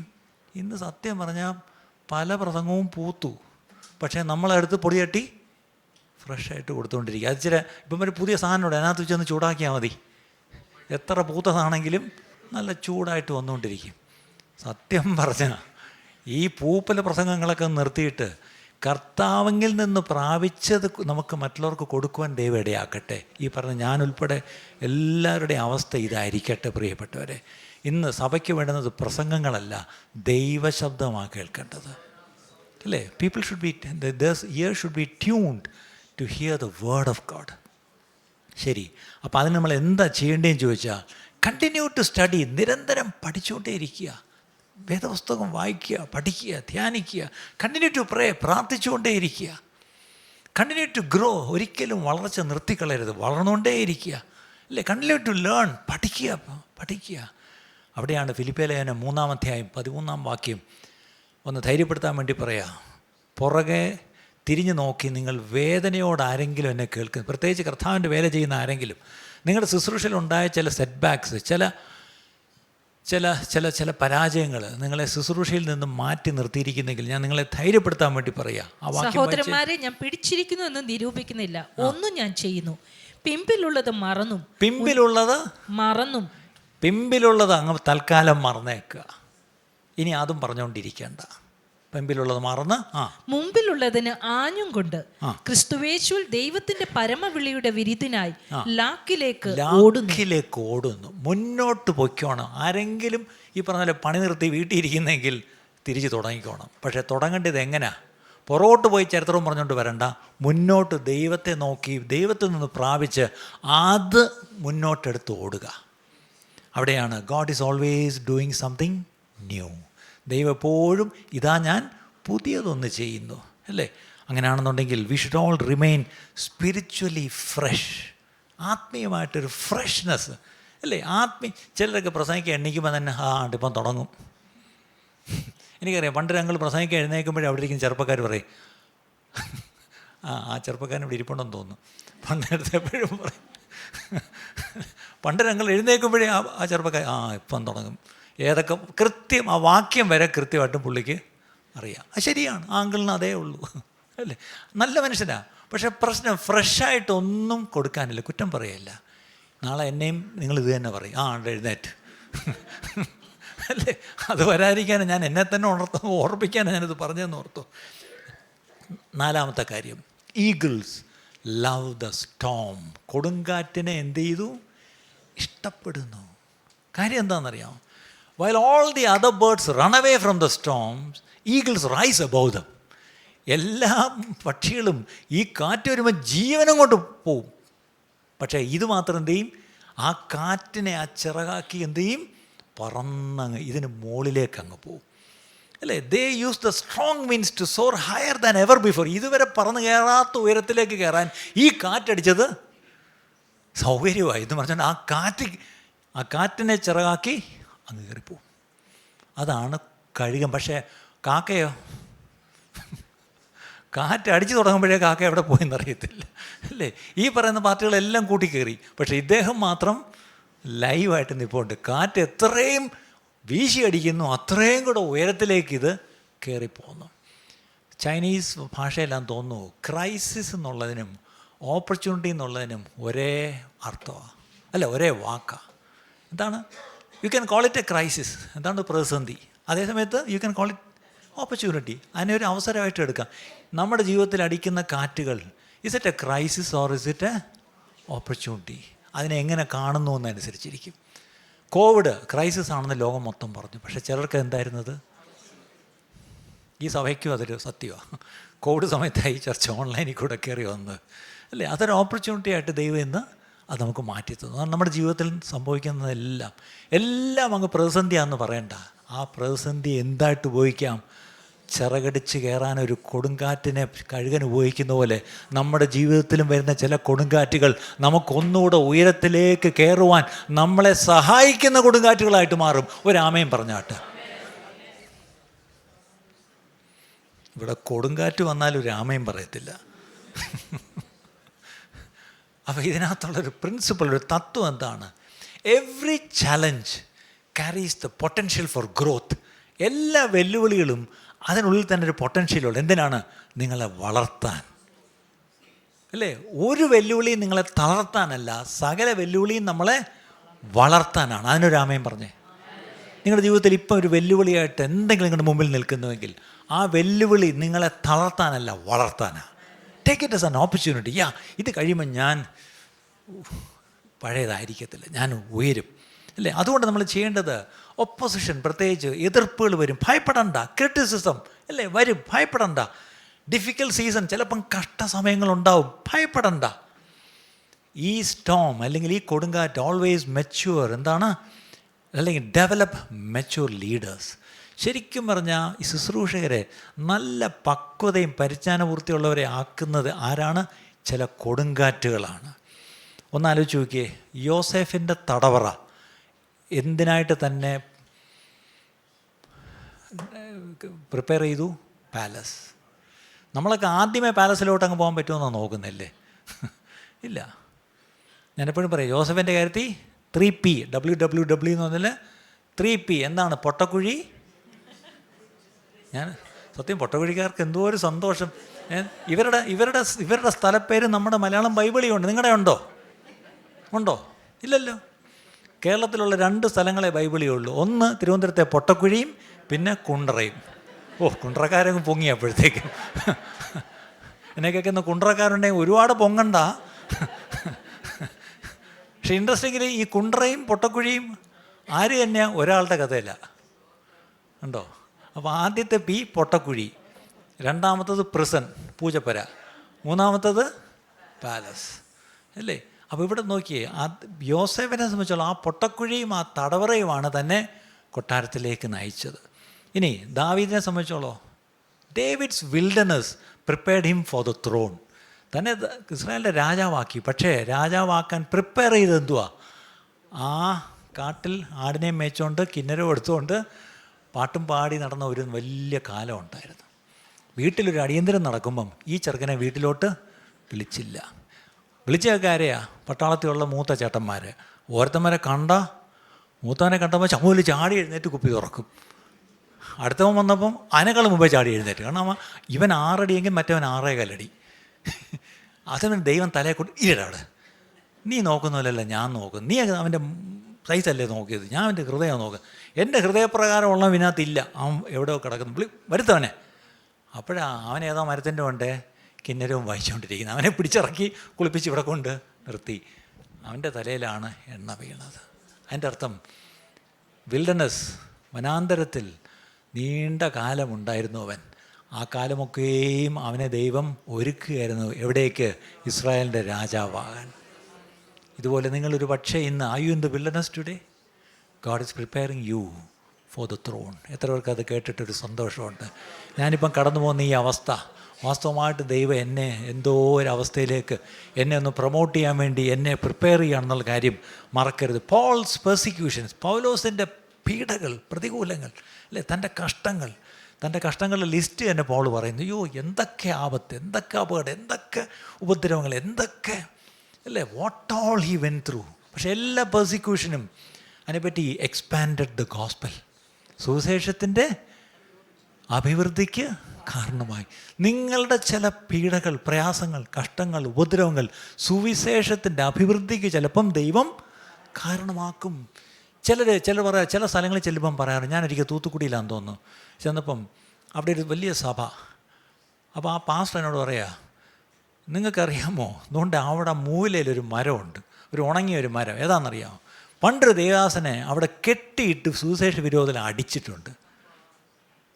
ഇന്ന് സത്യം പറഞ്ഞാൽ പല പ്രസംഗവും പൂത്തു, പക്ഷേ നമ്മളെടുത്ത് പൊടി തട്ടി ഫ്രഷായിട്ട് കൊടുത്തുകൊണ്ടിരിക്കുക. അത് ചില ഇപ്പം ഒരു പുതിയ സാധനമുണ്ട്, അതിനകത്ത് വെച്ചൊന്ന് ചൂടാക്കിയാൽ മതി, എത്ര പൂത്തതാണെങ്കിലും നല്ല ചൂടായിട്ട് വന്നുകൊണ്ടിരിക്കും. സത്യം പറഞ്ഞാൽ ഈ പൂപ്പല പ്രസംഗങ്ങളൊക്കെ നിർത്തിയിട്ട് കർത്താവിൽ നിന്ന് പ്രാപിച്ചത് നമുക്ക് മറ്റുള്ളവർക്ക് കൊടുക്കുവാൻ ദൈവം ഇടയാക്കട്ടെ. ഈ പറഞ്ഞ ഞാനുൾപ്പെടെ എല്ലാവരുടെയും അവസ്ഥ ഇതായിരിക്കട്ടെ പ്രിയപ്പെട്ടവരെ. ഇന്ന് സഭയ്ക്ക് വേണ്ടുന്നത് പ്രസംഗങ്ങളല്ല, ദൈവശബ്ദമാണ് കേൾക്കേണ്ടത്, അല്ലേ? People should be, this ear should be tuned to hear the word of God. ശരി, അപ്പോൾ അതിന് നമ്മൾ എന്താ ചെയ്യേണ്ടതെന്ന് ചോദിച്ചാൽ, കണ്ടിന്യൂ ടു സ്റ്റഡി, നിരന്തരം പഠിച്ചുകൊണ്ടേ ഇരിക്കുക. വേദപുസ്തകം വായിക്കുക, പഠിക്കുക, ധ്യാനിക്കുക. കണ്ടിന്യൂ ടു പ്രേ, പ്രാർത്ഥിച്ചുകൊണ്ടേ ഇരിക്കുക. കണ്ടിന്യൂ ടു ഗ്രോ, ഒരിക്കലും വളർച്ച നിർത്തിക്കളയരുത്, വളർന്നുകൊണ്ടേ ഇരിക്കുക, അല്ലേ? കണ്ടിന്യൂ ടു ലേൺ, പഠിക്കുക. അവിടെയാണ് ഫിലിപ്പിയ ലേഖനം 3-ാം അധ്യായം 13-ാം വാക്യം ഒന്ന് ധൈര്യപ്പെടുത്താൻ വേണ്ടി പറയാം. പുറകെ തിരിഞ്ഞു നോക്കി നിങ്ങൾ വേദനയോട് ആരെങ്കിലും എന്നെ കേൾക്കുന്നു, പ്രത്യേകിച്ച് കർത്താവിൻ്റെ വേല ചെയ്യുന്ന ആരെങ്കിലും, നിങ്ങളുടെ ശുശ്രൂഷയിലുണ്ടായ ചില സെറ്റ് ബാക്ക്സ്, ചില പരാജയങ്ങൾ നിങ്ങളെ ശുശ്രൂഷയിൽ നിന്നും മാറ്റി നിർത്തിയിരിക്കുന്നെങ്കിൽ ഞാൻ നിങ്ങളെ ധൈര്യപ്പെടുത്താൻ വേണ്ടി പറയാം. സഹോദരന്മാരെ, ഞാൻ പിടിച്ചിരിക്കുന്നു എന്ന് നിരൂപിക്കുന്നില്ല, ഒന്നും ഞാൻ ചെയ്യുന്നു, പിമ്പിലുള്ളത് അങ്ങ് തൽക്കാലം മറന്നേക്കുക. ഇനി അതും പറഞ്ഞുകൊണ്ടിരിക്കേണ്ട. പിമ്പിലുള്ളത് മറന്ന് മുമ്പിലുള്ളതിന് ആഞ്ഞും കൊണ്ട് ക്രിസ്തുവേശുവിൽ ദൈവത്തിന്റെ പരമവിളിയുടെ വിരുദിനായി ലാക്കിലേക്ക് ഓടുന്നു. മുന്നോട്ട് പൊയ്ക്കോണം. ആരെങ്കിലും ഈ പറഞ്ഞ പണി നിർത്തി വീട്ടിൽ ഇരിക്കുന്നെങ്കിൽ തിരിച്ച് തുടങ്ങിക്കോണം. പക്ഷേ തുടങ്ങേണ്ടത് എങ്ങനെയാ? പുറകോട്ട് പോയി ചരിത്രവും പറഞ്ഞുകൊണ്ട് വരണ്ട. മുന്നോട്ട് ദൈവത്തെ നോക്കി ദൈവത്തിൽ നിന്ന് പ്രാപിച്ച് അത് മുന്നോട്ടെടുത്ത് ഓടുക. അവിടെയാണ് God is always doing something new. ദൈവം എപ്പോഴും ഇതാ ഞാൻ പുതിയതൊന്ന് ചെയ്യുന്നു, അല്ലേ? അങ്ങനെയാണെന്നുണ്ടെങ്കിൽ we should all remain spiritually fresh. ആത്മീയമായിട്ടൊരു ഫ്രഷ്നെസ്, അല്ലേ? ചിലരൊക്കെ പ്രസംഗിക്കാൻ എണ്ണിക്കുമ്പോൾ തന്നെ ഇപ്പം തുടങ്ങും. എനിക്കറിയാം, പണ്ട് ഞങ്ങൾ പ്രസംഗിക്കാൻ എഴുന്നേൽക്കുമ്പോഴേ അവിടെ ഇരിക്കുന്ന ചെറുപ്പക്കാർ പറയും, ആ ചെറുപ്പക്കാരൻ ഇവിടെ ഇരിപ്പുണ്ടെന്ന് തോന്നുന്നു. പണ്ട് എപ്പോഴും പറയും, പണ്ട് ഞങ്ങൾ എഴുന്നേൽക്കുമ്പോഴേ ആ ചെറുപ്പക്കാർ ഇപ്പം തുടങ്ങും. ഏതൊക്കെ കൃത്യം ആ വാക്യം വരെ കൃത്യമായിട്ടും പുള്ളിക്ക് അറിയാം. അത് ശരിയാണ്, ആ അങ്കിളിന് അതേ ഉള്ളൂ, അല്ലേ? നല്ല മനുഷ്യനാണ്. പക്ഷേ പ്രശ്നം ഫ്രഷായിട്ടൊന്നും കൊടുക്കാനില്ല. കുറ്റം പറയല്ല. നാളെ എന്നെയും നിങ്ങൾ ഇത് തന്നെ പറയും, എഴുന്നേറ്റ്, അല്ലേ? അത് വരാതിരിക്കാനും ഞാൻ എന്നെ തന്നെ ഓർപ്പിക്കാനും ഞാനിത് പറഞ്ഞതെന്ന് ഓർത്തു. 4-ാമത്തെ കാര്യം, ഈഗിൾസ് ലവ് ദ സ്റ്റോം. കൊടുങ്കാറ്റിനെ എന്ത് ചെയ്തു? ഇഷ്ടപ്പെടുന്നു. കാര്യം എന്താണെന്നറിയാം? While all the other birds run away from the storms, eagles rise above them. എല്ലാ പക്ഷികളും ഈ കാറ്റ് വരുമ്പോൾ ജീവനും കൊണ്ട് പോവും. പക്ഷേ ഇത് മാത്രം എന്ത് ചെയ്യും? ആ കാറ്റിനെ ആ ചിറകാക്കി എന്ത് ചെയ്യും? പറന്നങ്ങ് ഇതിന് മുകളിലേക്ക് അങ്ങ് പോവും, അല്ലേ? They use the strong winds to soar higher than ever before. ഇതുവരെ പറന്ന് കയറാത്ത ഉയരത്തിലേക്ക് കയറാൻ ഈ കാറ്റടിച്ചത് സൗകര്യമായി എന്ന് പറഞ്ഞാൽ ആ കാറ്റിനെ ചിറകാക്കി അങ്ങ് കയറിപ്പോവും. അതാണ് കഴുകൻ. പക്ഷേ കാക്കയോ? കാറ്റ് അടിച്ചു തുടങ്ങുമ്പോഴേ കാക്ക എവിടെ പോയെന്നറിയത്തില്ല അല്ലേ. ഈ പറയുന്ന പാർട്ടികളെല്ലാം കൂട്ടിക്കയറി, പക്ഷേ ഇദ്ദേഹം മാത്രം ലൈവായിട്ട് നിൽപ്പുണ്ട്. കാറ്റ് എത്രയും വീശി അടിക്കുന്നു അത്രയും കൂടെ ഉയരത്തിലേക്ക് ഇത് കയറിപ്പോകുന്നു. ചൈനീസ് ഭാഷയെല്ലാം തോന്നുന്നു ക്രൈസിസ് എന്നുള്ളതിനും ഓപ്പർച്യൂണിറ്റി എന്നുള്ളതിനും ഒരേ അർത്ഥമാണ്, അല്ല ഒരേ വാക്കാണ്. എന്താണ്? You can call it a crisis, എന്താണ് പ്രതിസന്ധി. അതേസമയത്ത് you can call it opportunity, അതിനെ ഒരു അവസരമായിട്ട് എടുക്കാം. നമ്മുടെ ജീവിതത്തിൽ അടിക്കുന്ന കാറ്റുകൾ, is it a crisis or is it a opportunity? അതിനെ എങ്ങനെ കാണുന്നു എന്നനുസരിച്ചിരിക്കും. കോവിഡ് ക്രൈസിസ് ആണെന്ന് ലോകം മൊത്തം പറഞ്ഞു, പക്ഷേ ചിലർക്ക് എന്തായിരുന്നത്? ഈ സഭയ്ക്കും അതൊരു സത്യമാണ്. കോവിഡ് സമയത്തായി ചർച്ച ഓൺലൈനിൽ കൂടെ കയറി വന്നത് അല്ലേ. അതൊരു ഓപ്പർച്യൂണിറ്റി ആയിട്ട് ദൈവം ഇന്ന് അത് നമുക്ക് മാറ്റി തന്നു. നമ്മുടെ ജീവിതത്തിൽ സംഭവിക്കുന്നതെല്ലാം അങ്ങ് പ്രതിസന്ധിയാണെന്ന് പറയണ്ട. ആ പ്രതിസന്ധി എന്തായിട്ട് ഉപയോഗിക്കാം? ചിറകടിച്ച് കയറാനൊരു കൊടുങ്കാറ്റിനെ കഴുകൻ ഉപയോഗിക്കുന്ന പോലെ നമ്മുടെ ജീവിതത്തിലും വരുന്ന ചില കൊടുങ്കാറ്റുകൾ നമുക്കൊന്നുകൂടെ ഉയരത്തിലേക്ക് കയറുവാൻ നമ്മളെ സഹായിക്കുന്ന കൊടുങ്കാറ്റുകളായിട്ട് മാറും. ഒരാമയും പറഞ്ഞാട്ട്. ഇവിടെ കൊടുങ്കാറ്റ് വന്നാൽ ഒരു ആമയും പറയത്തില്ല. അപ്പോൾ ഇതിനകത്തുള്ളൊരു പ്രിൻസിപ്പൾ, ഒരു തത്വം എന്താണ്? Every challenge carries the potential for growth. എല്ലാ വെല്ലുവിളികളും അതിനുള്ളിൽ തന്നെ ഒരു പൊട്ടൻഷ്യലുണ്ട്. എന്തിനാണ്? നിങ്ങളെ വളർത്താൻ അല്ലേ. ഒരു വെല്ലുവിളിയും നിങ്ങളെ തളർത്താനല്ല, സകല വെല്ലുവിളിയും നമ്മളെ വളർത്താനാണ്. അതിനൊരു ആമയും പറഞ്ഞേ. നിങ്ങളുടെ ജീവിതത്തിൽ ഇപ്പം ഒരു വെല്ലുവിളിയായിട്ട് എന്തെങ്കിലും നിങ്ങളുടെ മുമ്പിൽ നിൽക്കുന്നുവെങ്കിൽ ആ വെല്ലുവിളി നിങ്ങളെ തളർത്താനല്ല, വളർത്താനാണ്. Take it as an opportunity. ഇത് കഴിയുമ്പോൾ ഞാൻ പഴയതായിരിക്കത്തില്ല, ഞാൻ ഉയരും അല്ലേ. അതുകൊണ്ട് നമ്മൾ ചെയ്യേണ്ടത്, ഒപ്പോസിഷൻ, പ്രത്യേകിച്ച് എതിർപ്പുകൾ വരും, ഭയപ്പെടണ്ട. ക്രിറ്റിസിസം അല്ലേ വരും, ഭയപ്പെടണ്ട. ഡിഫിക്കൽട്ട് സീസൺ, ചിലപ്പം കഷ്ടസമയങ്ങളുണ്ടാവും, ഭയപ്പെടണ്ട. ഈ സ്റ്റോം അല്ലെങ്കിൽ ഈ കൊടുങ്കാറ്റ് ഓൾവേസ് മെച്യൂർ, എന്താണ്, അല്ലെങ്കിൽ ഡെവലപ്പ് മെച്യൂർ ലീഡേഴ്സ്. ശരിക്കും പറഞ്ഞാൽ ഈ ശുശ്രൂഷകരെ നല്ല പക്വതയും പരിജ്ഞാനപൂർത്തിയുള്ളവരെ ആക്കുന്നത് ആരാണ്? ചില കൊടുങ്കാറ്റുകളാണ്. ഒന്നാലോചിച്ച് നോക്കിയേ, യോസേഫിൻ്റെ തടവറ എന്തിനായിട്ട് തന്നെ പ്രിപ്പയർ ചെയ്തു? പാലസ്. നമ്മളൊക്കെ ആദ്യമേ പാലസിലോട്ട് അങ്ങ് പോകാൻ പറ്റുമെന്നാണ് നോക്കുന്നില്ലേ? ഇല്ല. ഞാനെപ്പോഴും പറയും, യോസഫിൻ്റെ കാര്യത്തിൽ 3P, WWW എന്ന് പറഞ്ഞാൽ 3P എന്താണ്? പൊട്ടക്കുഴി. ഞാൻ സത്യം, പൊട്ടക്കുഴിക്കാർക്ക് എന്തോ ഒരു സന്തോഷം. ഇവരുടെ സ്ഥലപ്പേര് നമ്മുടെ മലയാളം ബൈബിളിലുണ്ട്. നിങ്ങളുടെ ഉണ്ടോ? ഇല്ലല്ലോ. കേരളത്തിലുള്ള 2 സ്ഥലങ്ങളെ ബൈബിളിയുള്ളൂ. ഒന്ന് തിരുവനന്തപുരത്തെ പൊട്ടക്കുഴിയും പിന്നെ കുണ്ടറയും. കുണ്ടറക്കാരങ്ങ് പൊങ്ങി അപ്പോഴത്തേക്കും. എന്നെ കേൾക്കുന്ന കുണ്ടറക്കാരുണ്ടെങ്കിൽ ഒരുപാട് പൊങ്ങണ്ട. പക്ഷെ ഇൻട്രസ്റ്റിങ്ങിൽ ഈ കുണ്ടറയും പൊട്ടക്കുഴിയും ആര് തന്നെയാണ്? ഒരാളുടെ കഥയില്ല, ഉണ്ടോ? അപ്പോൾ ആദ്യത്തെ P പൊട്ടക്കുഴി, രണ്ടാമത്തത് പ്രിസൺ, പൂജപ്പര, മൂന്നാമത്തത് പാലസ് അല്ലേ. അപ്പോൾ ഇവിടെ നോക്കിയേ, യോസേഫിനെ സംബന്ധിച്ചോളം ആ പൊട്ടക്കുഴിയും ആ തടവറയുമാണ് തന്നെ കൊട്ടാരത്തിലേക്ക് നയിച്ചത്. ഇനി ദാവീദിനെ സംബന്ധിച്ചോളോ, David's wilderness prepared him for the throne. തന്നെ ഇസ്രായേലിൻ്റെ രാജാവാക്കി. പക്ഷേ രാജാവാക്കാൻ പ്രിപ്പയർ ചെയ്ത് എന്തുവാ? ആ കാട്ടിൽ ആടിനെയും മേച്ചുകൊണ്ട് കിന്നരവും എടുത്തുകൊണ്ട് പാട്ടും പാടി നടന്ന ഒരു വലിയ കാലം ഉണ്ടായിരുന്നു. വീട്ടിലൊരു അടിയന്തരം നടക്കുമ്പം ഈ ചെറുക്കനെ വീട്ടിലോട്ട് വിളിച്ചില്ല. വിളിച്ചൊക്കെ ആരെയാ? പട്ടാളത്തിലുള്ള മൂത്ത ചേട്ടന്മാർ. ഓരോരുത്തന്മാരെ മൂത്തവനെ കണ്ടപ്പോൾ ചമ്മൂല് ചാടി എഴുന്നേറ്റ് കുപ്പി തുറക്കും. അടുത്തവൻ വന്നപ്പം അതിനേക്കാളും മുമ്പേ ചാടി എഴുന്നേറ്റ്. കാരണം ഇവൻ 6 അടിയെങ്കിൽ മറ്റവൻ 6.25 അടി. അതിന് ദൈവം തലയെ കൊണ്ട് ഇരടാട്, നീ നോക്കുന്നതല്ല ഞാൻ നോക്കും, നീ അവൻ്റെ സൈസല്ലേ നോക്കിയത്, ഞാൻ അവൻ്റെ ഹൃദയം നോക്കുക, എൻ്റെ ഹൃദയപ്രകാരമുള്ള വിനകത്തില്ല, അവൻ എവിടെയോ കിടക്കുന്നു, വരുത്തവനെ. അവനേതോ മരത്തിൻ്റെ കൊണ്ടേ കിന്നരവും വായിച്ചുകൊണ്ടിരിക്കുന്നത്. അവനെ പിടിച്ചിറക്കി കുളിപ്പിച്ച് ഇവിടെ കൊണ്ട് നിർത്തി. അവൻ്റെ തലയിലാണ് എണ്ണ വീണത്. അതിൻ്റെ അർത്ഥം വിൽഡർനെസ്, വനാന്തരത്തിൽ നീണ്ട കാലമുണ്ടായിരുന്നു അവൻ. ആ കാലമൊക്കെയും അവനെ ദൈവം ഒരുക്കുകയായിരുന്നു. എവിടേക്ക്? ഇസ്രായേലിൻ്റെ രാജാവാകാൻ. ഇതുപോലെ നിങ്ങളൊരു പക്ഷേ ഇന്ന്, are you in the wilderness today? God is preparing you for the thrown. എത്ര പേർക്ക് അത് കേട്ടിട്ടൊരു സന്തോഷമുണ്ട്? ഞാനിപ്പം കടന്നു പോകുന്ന ഈ അവസ്ഥ, വാസ്തവമായിട്ട് ദൈവം എന്നെ എന്തോ ഒരവസ്ഥയിലേക്ക് എന്നെ ഒന്ന് പ്രൊമോട്ട് ചെയ്യാൻ വേണ്ടി എന്നെ പ്രിപ്പയർ ചെയ്യുകയാണെന്നുള്ള കാര്യം മറക്കരുത്. പോൾസ് പെർസിക്യൂഷൻസ്, പൗലോസിൻ്റെ പീഡകൾ, പ്രതികൂലങ്ങൾ അല്ലേ, തൻ്റെ കഷ്ടങ്ങൾ, തൻ്റെ കഷ്ടങ്ങളുടെ ലിസ്റ്റ് തന്നെ പൗൾ പറയുന്നു. അയ്യോ, എന്തൊക്കെ ആപത്ത്, എന്തൊക്കെ അപകടം, എന്തൊക്കെ ഉപദ്രവങ്ങൾ, എന്തൊക്കെ അല്ലേ, what all he went through. പക്ഷെ എല്ലാ പെർസിക്യൂഷനും അതിനെപ്പറ്റി എക്സ്പാൻഡഡ് ദ ഗോസ്പൽ, സുവിശേഷത്തിൻ്റെ അഭിവൃദ്ധിക്ക് കാരണമായി. നിങ്ങളുടെ ചില പീഡകൾ, പ്രയാസങ്ങൾ, കഷ്ടങ്ങൾ, ഉപദ്രവങ്ങൾ സുവിശേഷത്തിൻ്റെ അഭിവൃദ്ധിക്ക് ചിലപ്പം ദൈവം കാരണമാക്കും. ചിലർ പറയാം, ചില സ്ഥലങ്ങളിൽ ചെല്ലുമ്പം പറയാറ്, ഞാനൊരിക്കൽ തൂത്തുക്കുടിയിലാന്ന് തോന്നുന്നു ചെന്നപ്പം അവിടെ ഒരു വലിയ സഭ. അപ്പോൾ ആ പാസ്റ്റർ എന്നോട് പറയാ, നിങ്ങൾക്കറിയാമോ, അതുകൊണ്ട് അവിടെ മൂലയിലൊരു മരമുണ്ട്, ഒരു ഉണങ്ങിയ ഒരു മരം. ഏതാണെന്നറിയാമോ? പണ്ടൊരു ദേവദാസനെ അവിടെ കെട്ടിയിട്ട് സുവിശേഷ വിരോധത്തിൽ അടിച്ചിട്ടുണ്ട്.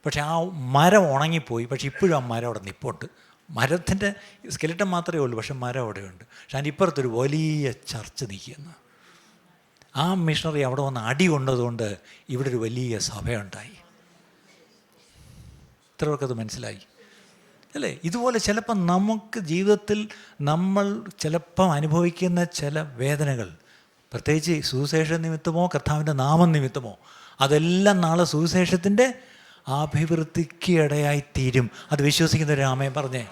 പക്ഷെ ആ മരം ഉണങ്ങിപ്പോയി. പക്ഷെ ഇപ്പോഴും ആ മരം അവിടെ നിൽപ്പുണ്ട്. മരത്തിൻ്റെ സ്കെലിട്ടൻ മാത്രമേ ഉള്ളൂ, പക്ഷെ മരം അവിടെയുണ്ട്. പക്ഷെ അതിൻ്റെ ഇപ്പുറത്തൊരു വലിയ ചർച്ച് നിൽക്കുന്നു. ആ മിഷണറി അവിടെ വന്ന് അടി കൊണ്ടതുകൊണ്ട് ഇവിടെ ഒരു വലിയ സഭയുണ്ടായി. ഇത്രവർക്കത് മനസ്സിലായി അല്ലേ? ഇതുപോലെ ചിലപ്പം നമുക്ക് ജീവിതത്തിൽ നമ്മൾ ചിലപ്പം അനുഭവിക്കുന്ന ചില വേദനകൾ, പ്രത്യേകിച്ച് സുവിശേഷ നിമിത്തമോ കർത്താവിൻ്റെ നാമനിമിത്തമോ, അതെല്ലാം നാളെ സുവിശേഷത്തിൻ്റെ അഭിവൃദ്ധിക്ക് ഇടയായിത്തീരും. അത് വിശ്വസിക്കുന്നൊരു ആമേൻ പറഞ്ഞേ.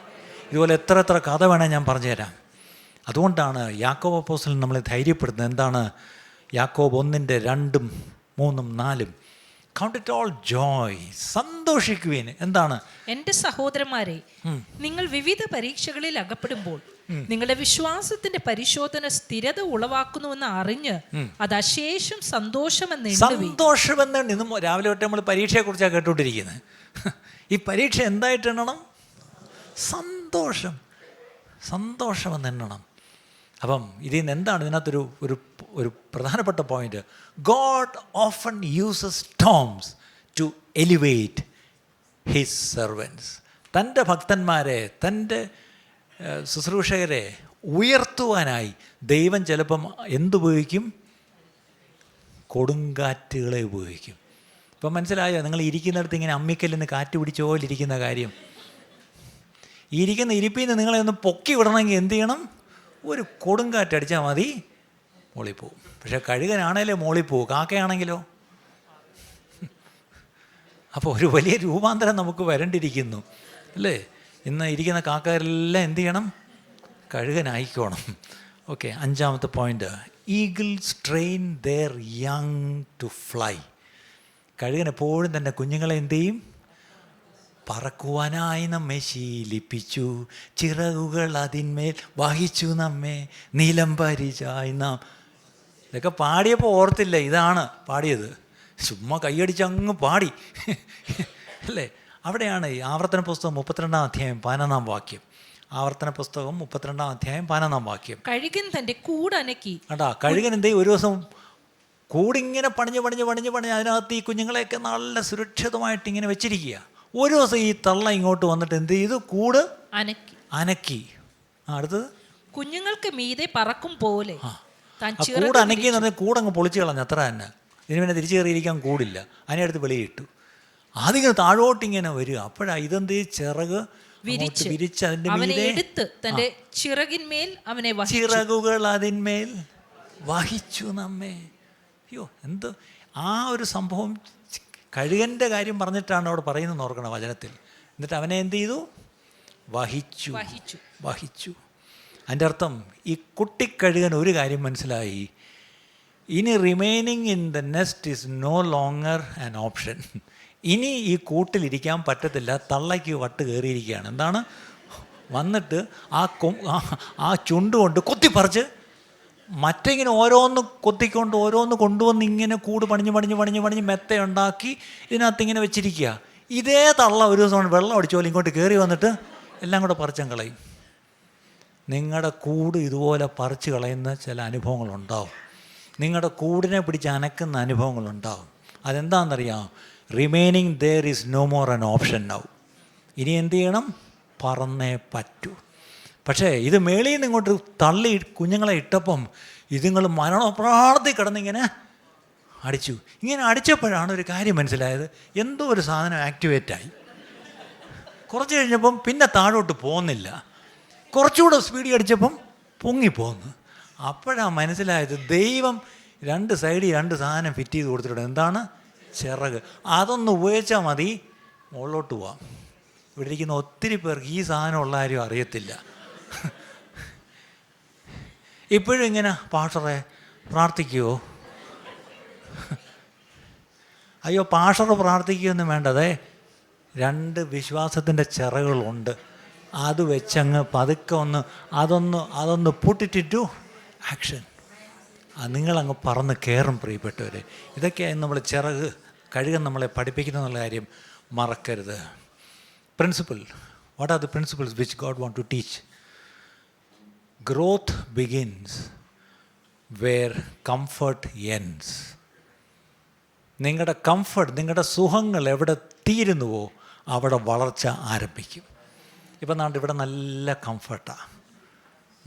ഇതുപോലെ എത്ര എത്ര കഥ വേണേൽ ഞാൻ പറഞ്ഞുതരാം. അതുകൊണ്ടാണ് യാക്കോബ് അപ്പോസ്തലൻ നമ്മളെ ധൈര്യപ്പെടുത്തുന്നത്. എന്താണ് യാക്കോബ് 1:2-3-4? കൗണ്ട് ഇറ്റ് ഓൾ ജോയ്, സന്തോഷിക്കുവിൻ. എന്താണ്? എൻ്റെ സഹോദരന്മാരെ, നിങ്ങൾ വിവിധ പരീക്ഷകളിൽ അകപ്പെടുമ്പോൾ നിങ്ങളുടെ വിശ്വാസത്തിന്റെ പരിശോധന സ്ഥിരത ഉളവാക്കുന്നുവെന്ന് അറിഞ്ഞ് അത് അശേഷം സന്തോഷമെന്ന് ഇന്നും രാവിലെ തൊട്ട് നമ്മൾ പരീക്ഷയെക്കുറിച്ചാണ് കേട്ടുകൊണ്ടിരിക്കുന്നത്. ഈ പരീക്ഷ എന്തായിട്ട് എണ്ണണം? സന്തോഷമെന്ന് എണ്ണണം. അപ്പം ഇതിൽ നിന്ന് എന്താണ് ഇതിനകത്തൊരു ഒരു പ്രധാനപ്പെട്ട point? God often uses storms to elevate his servants. തൻ്റെ ഭക്തന്മാരെ, തൻ്റെ ശുശ്രൂഷകരെ ഉയർത്തുവാനായി ദൈവം ചിലപ്പം എന്തുപയോഗിക്കും? കൊടുങ്കാറ്റുകളെ ഉപയോഗിക്കും. ഇപ്പം മനസ്സിലായോ? നിങ്ങൾ ഇരിക്കുന്നിടത്ത് ഇങ്ങനെ അമ്മിക്കല്ലിന് കാറ്റ് പിടിച്ച പോലെ ഇരിക്കുന്ന കാര്യം. ഇരിക്കുന്ന ഇരിപ്പിൽ നിന്ന് നിങ്ങളെ ഒന്ന് പൊക്കി വിടണമെങ്കിൽ എന്ത് ചെയ്യണം? ഒരു കൊടുങ്കാറ്റ് അടിച്ചാൽ മതി, മോളിൽ പോവും. പക്ഷെ കഴുകനാണേലേ മോളിൽ പോവും, കാക്കയാണെങ്കിലോ? അപ്പോൾ ഒരു വലിയ രൂപാന്തരം നമുക്ക് വരേണ്ടിയിരിക്കുന്നു അല്ലേ? ഇന്ന് ഇരിക്കുന്ന കാക്കരെല്ലാം എന്ത് ചെയ്യണം? കഴുകനായിക്കോണം. ഓക്കെ, 5ാമത്തെ point, eagles train their young to fly. കഴുകൻ എപ്പോഴും തന്നെ കുഞ്ഞുങ്ങളെ എന്ത് ചെയ്യും? പറക്കുവാനായി നമ്മെ ശീലിപ്പിച്ചു, ചിറകുകൾ അതിന്മേൽ വഹിച്ചു നമ്മെ, നീലം പരിചായി നാം. ഇതൊക്കെ പാടിയപ്പോൾ ഓർത്തില്ല ഇതാണ് പാടിയത്. ചുമ്മാ കൈയടിച്ച് അങ്ങ് പാടി അല്ലേ? അവിടെയാണ് ഈ ആവർത്തന പുസ്തകം 32-11 ആവർത്തന പുസ്തകം 32-11 കഴുകൻ തൻ്റെ കൂടനക്കി. കേട്ടാ, കഴുകൻ എന്തേ ഒരു ദിവസം കൂടിങ്ങനെ പണിഞ്ഞ് അതിനകത്ത് ഈ കുഞ്ഞുങ്ങളെയൊക്കെ നല്ല സുരക്ഷിതമായിട്ട് ഇങ്ങനെ വെച്ചിരിക്കുക. ഒരു ദിവസം ഈ തള്ള ഇങ്ങോട്ട് വന്നിട്ട് എന്ത് ചെയ്തു? കൂട് അനക്കി. അടുത്തത്, കുഞ്ഞുങ്ങൾക്ക് മീതെ പറക്കും പോലെ കൂട് അനക്കി എന്ന് പറഞ്ഞാൽ കൂടങ്ങ് പൊളിച്ച് കളഞ്ഞു, അത്ര തന്നെ. ഇതിന് പിന്നെ തിരിച്ചു കയറിയിരിക്കാൻ കൂടില്ല. അതിനടുത്ത് വെളിയിട്ടു. അതിങ്ങനെ താഴോട്ടിങ്ങനെ വരിക. അപ്പോഴാണ് ഇതെന്ത് ചിറക് വിരിച്ച് അതിൻ്റെ തന്റെ ചിറകിന്മേൽ അവനെ ചിറകുകൾ അതിന്മേൽ വഹിച്ചു നമ്മെ. അയ്യോ, എന്ത് ആ ഒരു സംഭവം! കഴുകൻ്റെ കാര്യം പറഞ്ഞിട്ടാണ് അവിടെ പറയുന്നത്, ഓർക്കണം വചനത്തിൽ. എന്നിട്ട് അവനെ എന്ത് ചെയ്തു? വഹിച്ചു. അതിൻ്റെ അർത്ഥം ഈ കുട്ടിക്കഴുകൻ ഒരു കാര്യം മനസ്സിലായി, ഇനി remaining in the nest is no longer an option. ഇനി ഈ കൂട്ടിലിരിക്കാൻ പറ്റത്തില്ല, തള്ളയ്ക്ക് വട്ട് കയറിയിരിക്കുകയാണ്. എന്താണ്? വന്നിട്ട് ആ ചുണ്ടുകൊണ്ട് കൊത്തിപ്പറിച്ച് മറ്റിങ്ങനെ ഓരോന്ന് കൊത്തിക്കൊണ്ട് ഓരോന്ന് കൊണ്ടുവന്ന് ഇങ്ങനെ കൂട് പണിഞ്ഞ് മെത്തയുണ്ടാക്കി ഇതിനകത്ത് ഇങ്ങനെ വെച്ചിരിക്കുക. ഇതേ തള്ള ഒരു ദിവസം വെള്ളം അടിച്ചോലും ഇങ്ങോട്ട് കയറി വന്നിട്ട് എല്ലാം കൂടെ പറിച്ചും കളയും. നിങ്ങളുടെ കൂട് ഇതുപോലെ പറിച്ച് കളയുന്ന ചില അനുഭവങ്ങളുണ്ടാവും. നിങ്ങളുടെ കൂടിനെ പിടിച്ച് അനക്കുന്ന അനുഭവങ്ങളുണ്ടാവും. അതെന്താണെന്നറിയാം? Remaining there is no more an option now. ഇനി എന്ത് ചെയ്യണം? പറന്നേ പറ്റൂ. പക്ഷേ ഇത് മേളിൽ നിന്ന് ഇങ്ങോട്ട് തള്ളി കുഞ്ഞുങ്ങളെ ഇട്ടപ്പം ഇതുങ്ങൾ മരണപ്രാർത്ഥി കിടന്നിങ്ങനെ അടിച്ചു. ഇങ്ങനെ അടിച്ചപ്പോഴാണ് ഒരു കാര്യം മനസ്സിലായത്, എന്തോ ഒരു സാധനം ആക്ടിവേറ്റായി. കുറച്ച് കഴിഞ്ഞപ്പം പിന്നെ താഴോട്ട് പോകുന്നില്ല. കുറച്ചുകൂടെ സ്പീഡിൽ അടിച്ചപ്പം പൊങ്ങിപ്പോന്ന്. അപ്പോഴാണ് മനസ്സിലായത്, ദൈവം 2 സൈഡിൽ 2 സാധനം ഫിറ്റ് ചെയ്ത് കൊടുത്തിട്ടുണ്ട്. എന്താണ്? ചിറക്. അതൊന്ന് ഉപയോഗിച്ചാൽ മതി, മുകളിലോട്ട് പോവാം. ഇവിടെ ഇരിക്കുന്ന ഒത്തിരി പേർക്ക് ഈ സാധനമുള്ള ആരും അറിയത്തില്ല. ഇപ്പോഴും ഇങ്ങനെ പാസ്റ്ററെ പ്രാർത്ഥിക്കുമോ? അയ്യോ, പാസ്റ്റർ പ്രാർത്ഥിക്കുകയൊന്നും വേണ്ടതേ. 2 വിശ്വാസത്തിൻ്റെ ചിറകളുണ്ട്. അത് വെച്ചങ്ങ് പതുക്കെ അതൊന്ന് പുട്ടിട്ടിട്ടു ആക്ഷൻ. നിങ്ങളങ്ങ് പറന്ന് കയറും പ്രിയപ്പെട്ടവരെ. ഇതൊക്കെയാണ് നമ്മൾ കഴുകൻ നമ്മളെ പഠിപ്പിക്കുന്നു എന്നുള്ള കാര്യം മറക്കരുത്. Principle, what are the principles which God want to teach? Growth begins where comfort ends. നിങ്ങളുടെ കംഫർട്ട്, നിങ്ങളുടെ സുഖങ്ങൾ എവിടെ തീരുന്നുവോ അവിടെ വളർച്ച ആരംഭിക്കും. ഇപ്പം നാണ്ട് ഇവിടെ നല്ല കംഫർട്ടാണ്,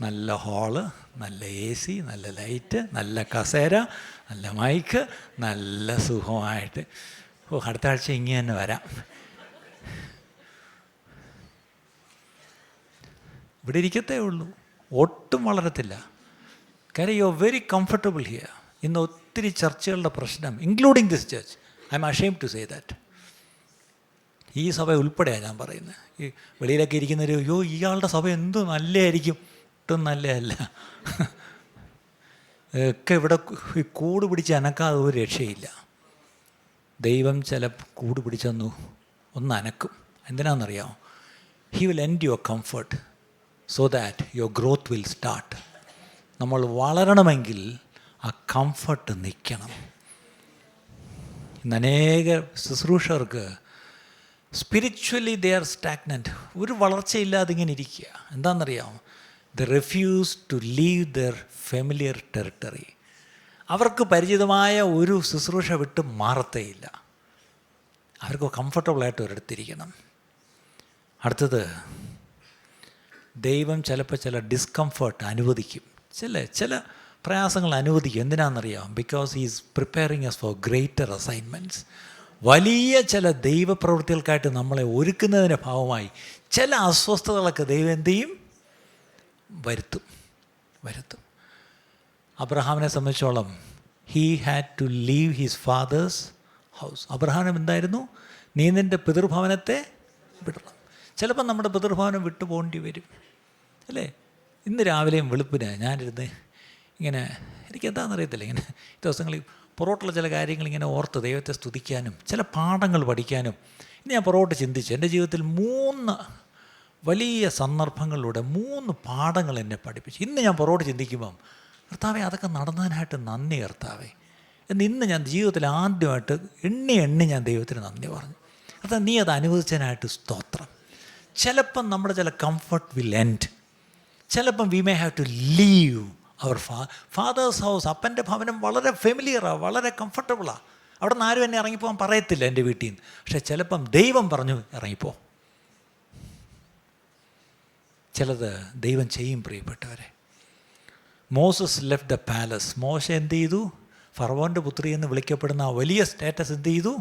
നല്ല ഹാള്, നല്ല AC, നല്ല ലൈറ്റ്, നല്ല കസേര, നല്ല മൈക്ക്, നല്ല സുഖമായിട്ട് അടുത്ത ആഴ്ച ഇങ്ങനെ തന്നെ വരാം. ഇവിടെ ഇരിക്കത്തേ ഉള്ളൂ, ഒട്ടും വളരത്തില്ല. കാര്യം you are very comfortable here. ഇന്ന് ഒത്തിരി ചർച്ചകളുടെ പ്രശ്നം, including this church, I am ashamed to say that. ഈ സഭ ഉൾപ്പെടെയാണ് ഞാൻ പറയുന്നത്. ഈ വെളിയിലൊക്കെ ഇരിക്കുന്നവർ, അയ്യോ ഇയാളുടെ സഭ എന്ത് നല്ലതായിരിക്കും. ഒട്ടും നല്ലതല്ല. ഒക്കെ ഇവിടെ കൂട് പിടിച്ച് അനക്കാതെ ഒരു രക്ഷയില്ല. ദൈവം ചില കൂട് പിടിച്ചൊന്നു ഒന്ന് അനക്കും. എന്തിനാണെന്നറിയാമോ? He will end your comfort so that your growth will start. നമ്മൾ വളരണമെങ്കിൽ ആ കംഫർട്ട് നിൽക്കണം. ഇന്ന് അനേക ശുശ്രൂഷകർക്ക് സ്പിരിച്വലി ദേ ആർ സ്റ്റാഗ്നൻറ്റ്. ഒരു വളർച്ചയില്ലാതെ ഇങ്ങനെ ഇരിക്കുക. എന്താണെന്നറിയാമോ? The refuse to leave their familiar territory. അവർക്ക് പരിചിതമായ ഒരു ശുശ്രൂഷ വിട്ട് മാറത്തേയില്ല. അവർക്ക് കംഫർട്ടബിളായിട്ട് ഒരിടത്തിരിക്കണം. അടുത്തത്, ദൈവം ചിലപ്പോൾ ചില ഡിസ്കംഫർട്ട് അനുവദിക്കും, ചില പ്രയാസങ്ങൾ അനുവദിക്കും. എന്തിനാണെന്നറിയാം? Because he is preparing us for greater assignments. വലിയ ചില ദൈവപ്രവൃത്തികൾക്കായിട്ട് നമ്മളെ ഒരുക്കുന്നതിൻ്റെ ഭാഗമായി ചില അസ്വസ്ഥതകളൊക്കെ ദൈവം എന്ത് ചെയ്യും? വരുത്തും. അബ്രഹാമിനെ സംബന്ധിച്ചോളം he had to leave his father's house. Abraham എന്തായിരുന്നു? നീ നിൻ്റെ പിതൃഭവനത്തെ വിടണം. ചിലപ്പോൾ നമ്മുടെ പിതൃഭവനം വിട്ടു പോകേണ്ടി വരും, അല്ലേ? ഇന്ന് രാവിലെയും വെളുപ്പിന് ഞാനിരുന്ന് ഇങ്ങനെ, എനിക്കെന്താണെന്നറിയത്തില്ല, ഇങ്ങനെ ദിവസങ്ങളിൽ പുറകോട്ടുള്ള ചില കാര്യങ്ങൾ ഇങ്ങനെ ഓർത്ത് ദൈവത്തെ സ്തുതിക്കാനും ചില പാഠങ്ങൾ പഠിക്കാനും ഇന്ന് ഞാൻ പുറകോട്ട് ചിന്തിച്ചു. എൻ്റെ ജീവിതത്തിൽ 3 വലിയ സന്ദർഭങ്ങളിലൂടെ 3 പാഠങ്ങൾ എന്നെ പഠിപ്പിച്ചു. ഇന്ന് ഞാൻ പുറകോട്ട് ചിന്തിക്കുമ്പം, കർത്താവേ അതൊക്കെ നടന്നതിനായിട്ട് നന്ദി കർത്താവേ എന്ന് ഇന്ന് ഞാൻ ജീവിതത്തിൽ ആദ്യമായിട്ട് എണ്ണി ഞാൻ ദൈവത്തിന് നന്ദി പറഞ്ഞു. കർത്താവ് നീ അത് അനുവദിച്ചതിനായിട്ട് സ്തോത്രം. ചിലപ്പം നമ്മുടെ ചില കംഫർട്ട് വിൽ എൻഡ്. ചിലപ്പം we may have to leave our father's house. അപ്പൻ്റെ ഭവനം വളരെ ഫെമിലിയറാണ്, വളരെ കംഫർട്ടബിളാണ്. അവിടെ നിന്ന് ആരും എന്നെ ഇറങ്ങിപ്പോകാൻ പറയത്തില്ല എൻ്റെ വീട്ടിൽ നിന്ന്. പക്ഷേ ചിലപ്പം ദൈവം പറഞ്ഞു ഇറങ്ങിപ്പോ. ചിലത് ദൈവം ചെയ്യും പ്രിയപ്പെട്ടവരെ. Moses left the palace. മോശ എന്ത് ചെയ്തു? ഫറവോൻ്റെ പുത്രി എന്ന് വിളിക്കപ്പെടുന്ന ആ വലിയ സ്റ്റാറ്റസ് എന്ത് ചെയ്തു?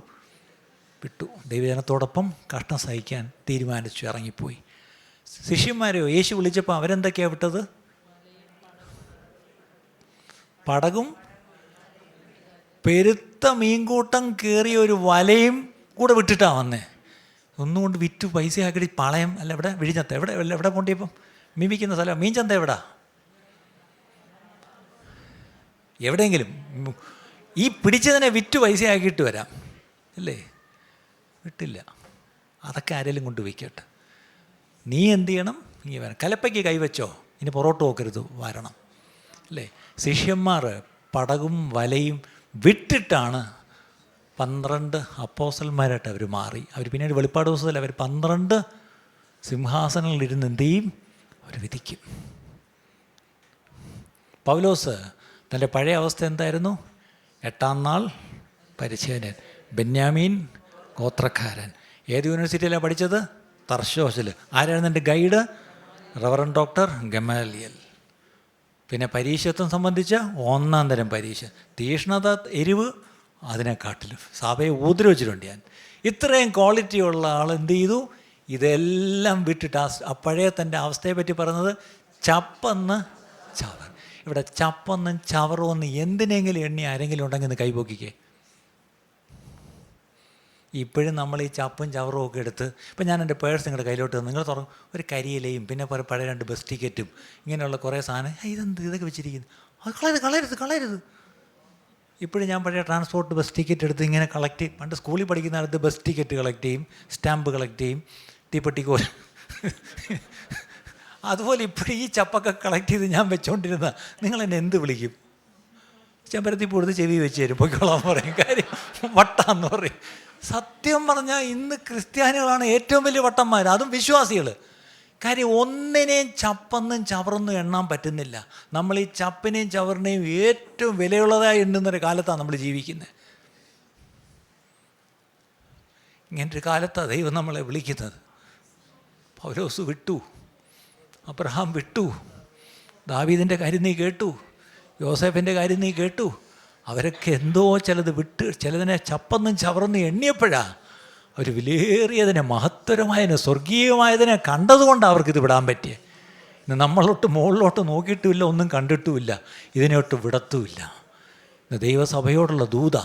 വിട്ടു. ദൈവജനത്തോടൊപ്പം കഷ്ടം സഹിക്കാൻ തീരുമാനിച്ചു, ഇറങ്ങിപ്പോയി. ശിഷ്യന്മാരെയോ യേശു വിളിച്ചപ്പോൾ അവരെന്തൊക്കെയാണ് വിട്ടത്? പടകും പെരുത്ത മീൻകൂട്ടം കയറിയ ഒരു വലയും കൂടെ വിട്ടിട്ടാണ് വന്നേ. ഒന്നുകൊണ്ട് വിറ്റു പൈസ ആക്കിയിട്ട് പാളയം അല്ല, എവിടെ വിഴിഞ്ഞത്ത്, എവിടെ പോണ്ടിയപ്പം മീമിക്കുന്ന സ്ഥലം മീൻചന്ത എവിടെയെങ്കിലും ഈ പിടിച്ചതിനെ വിറ്റ് പൈസ ആക്കിയിട്ട് വരാം, അല്ലേ? വിട്ടില്ല. അതൊക്കെ ആരെങ്കിലും കൊണ്ട് വയ്ക്കട്ടെ. നീ എന്ത് ചെയ്യണം? നീ വരണം. കലപ്പയ്ക്ക് കൈവച്ചോ, ഇനി പുറോട്ട് പോക്കരുത്, വരണം, അല്ലേ? ശിഷ്യന്മാർ പടകും വലയും വിട്ടിട്ടാണ് 12 അപ്പോസ്തലന്മാരായിട്ട് അവർ മാറി. അവർ പിന്നീട് വെളിപ്പാട് ദിവസത്തിൽ അവർ 12 സിംഹാസനങ്ങളിലിരുന്ന് എന്ത് ചെയ്യും? അവർ വിധിക്കും. പൗലോസ് തൻ്റെ പഴയ അവസ്ഥ എന്തായിരുന്നു? 8-ാം നാൾ പരിച്ഛേദൻ, ബെന്യാമീൻ ഗോത്രക്കാരൻ. ഏത് യൂണിവേഴ്സിറ്റിയിലാണ് പഠിച്ചത്? തർശോസിൽ. ആരായിരുന്നു എൻ്റെ ഗൈഡ്? Reverend doctor Gamaliel. പിന്നെ പരീക്ഷത്വം സംബന്ധിച്ച 1-ാം തരം പരീക്ഷ, തീഷ്ണത, എരിവ് അതിനെക്കാട്ടിലും സഭയെ ഉപദ്രവിച്ചിട്ടുണ്ട് ഞാൻ. ഇത്രയും ക്വാളിറ്റി ഉള്ള ആൾ എന്ത് ചെയ്തു? ഇതെല്ലാം വിട്ടിട്ട് ആ പഴയ തൻ്റെ അവസ്ഥയെ പറ്റി പറയുന്നത് ചപ്പെന്ന് ചവർ. ഇവിടെ ചപ്പെന്നും ചവറുമെന്ന് എന്തിനെങ്കിലും എണ്ണി ആരെങ്കിലും ഉണ്ടെങ്കിൽ ഒന്ന് കൈപൊക്കിക്കേ. ഇപ്പോഴും നമ്മൾ ഈ ചപ്പും ചവറും ഒക്കെ എടുത്ത്, ഇപ്പം ഞാൻ എൻ്റെ പേഴ്സ് നിങ്ങളുടെ കയ്യിലോട്ട് തന്നു, നിങ്ങൾ തുറക്കും, ഒരു കരിയിലയും പിന്നെ പഴയ 2 ബസ് ടിക്കറ്റും ഇങ്ങനെയുള്ള കുറേ സാധനം, ഇതൊക്കെ വെച്ചിരിക്കുന്നു, അത് കളയരുത്. ഇപ്പോഴും ഞാൻ പഴയ ട്രാൻസ്പോർട്ട് ബസ് ടിക്കറ്റ് എടുത്ത് ഇങ്ങനെ കളക്ട് ചെയ്യും. പണ്ട് സ്കൂളിൽ പഠിക്കുന്ന കാലത്ത് ബസ് ടിക്കറ്റ് കളക്ട് ചെയ്യും, സ്റ്റാമ്പ് കളക്ട് ചെയ്യും, തീപ്പെട്ടിക്കോൽ. അതുപോലെ ഇപ്പോഴും ഈ ചപ്പൊക്കെ കളക്ട് ചെയ്ത് ഞാൻ വെച്ചുകൊണ്ടിരുന്ന നിങ്ങൾ എന്നെ എന്ത് വിളിക്കും? ചെമ്പരത്തി പൊടുത്ത് ചെവി വെച്ച് തരും, പൊയ്ക്കോളാൻ പറയും. കാര്യം വട്ടാന്ന് പറയും. സത്യം പറഞ്ഞാൽ ഇന്ന് ക്രിസ്ത്യാനികളാണ് ഏറ്റവും വലിയ വട്ടന്മാർ, അതും വിശ്വാസികൾ. കാര്യം ഒന്നിനെയും ചപ്പെന്നും ചവറൊന്നും എണ്ണാൻ പറ്റുന്നില്ല. നമ്മൾ ഈ ചപ്പിനെയും ചവറിനെയും ഏറ്റവും വിലയുള്ളതായി എണ്ണുന്നൊരു കാലത്താണ് നമ്മൾ ജീവിക്കുന്നത്. ഇങ്ങനൊരു കാലത്താണ് ദൈവം നമ്മളെ വിളിക്കുന്നത്. പൗലോസ് വിട്ടു, അബ്രഹാം വിട്ടു, ദാവീദിൻ്റെ കാര്യം നീ കേട്ടു, യോസേഫിൻ്റെ കാര്യം നീ കേട്ടു. അവരൊക്കെ എന്തോ ചിലത് വിട്ട്, ചിലതിനെ ചപ്പെന്നും ചവറൊന്നും എണ്ണിയപ്പോഴാണ് അവർ വിലയേറിയതിനെ, മഹത്തരമായതിനെ, സ്വർഗീയമായതിനെ കണ്ടതുകൊണ്ടാണ് അവർക്കിത് വിടാൻ പറ്റിയത്. ഇന്ന് നമ്മളോട്ട് മുകളിലോട്ട് നോക്കിയിട്ടുമില്ല, ഒന്നും കണ്ടിട്ടുമില്ല, ഇതിനോട്ട് വിടത്തുമില്ല. ഇന്ന് ദൈവസഭയോടുള്ള ദൂത,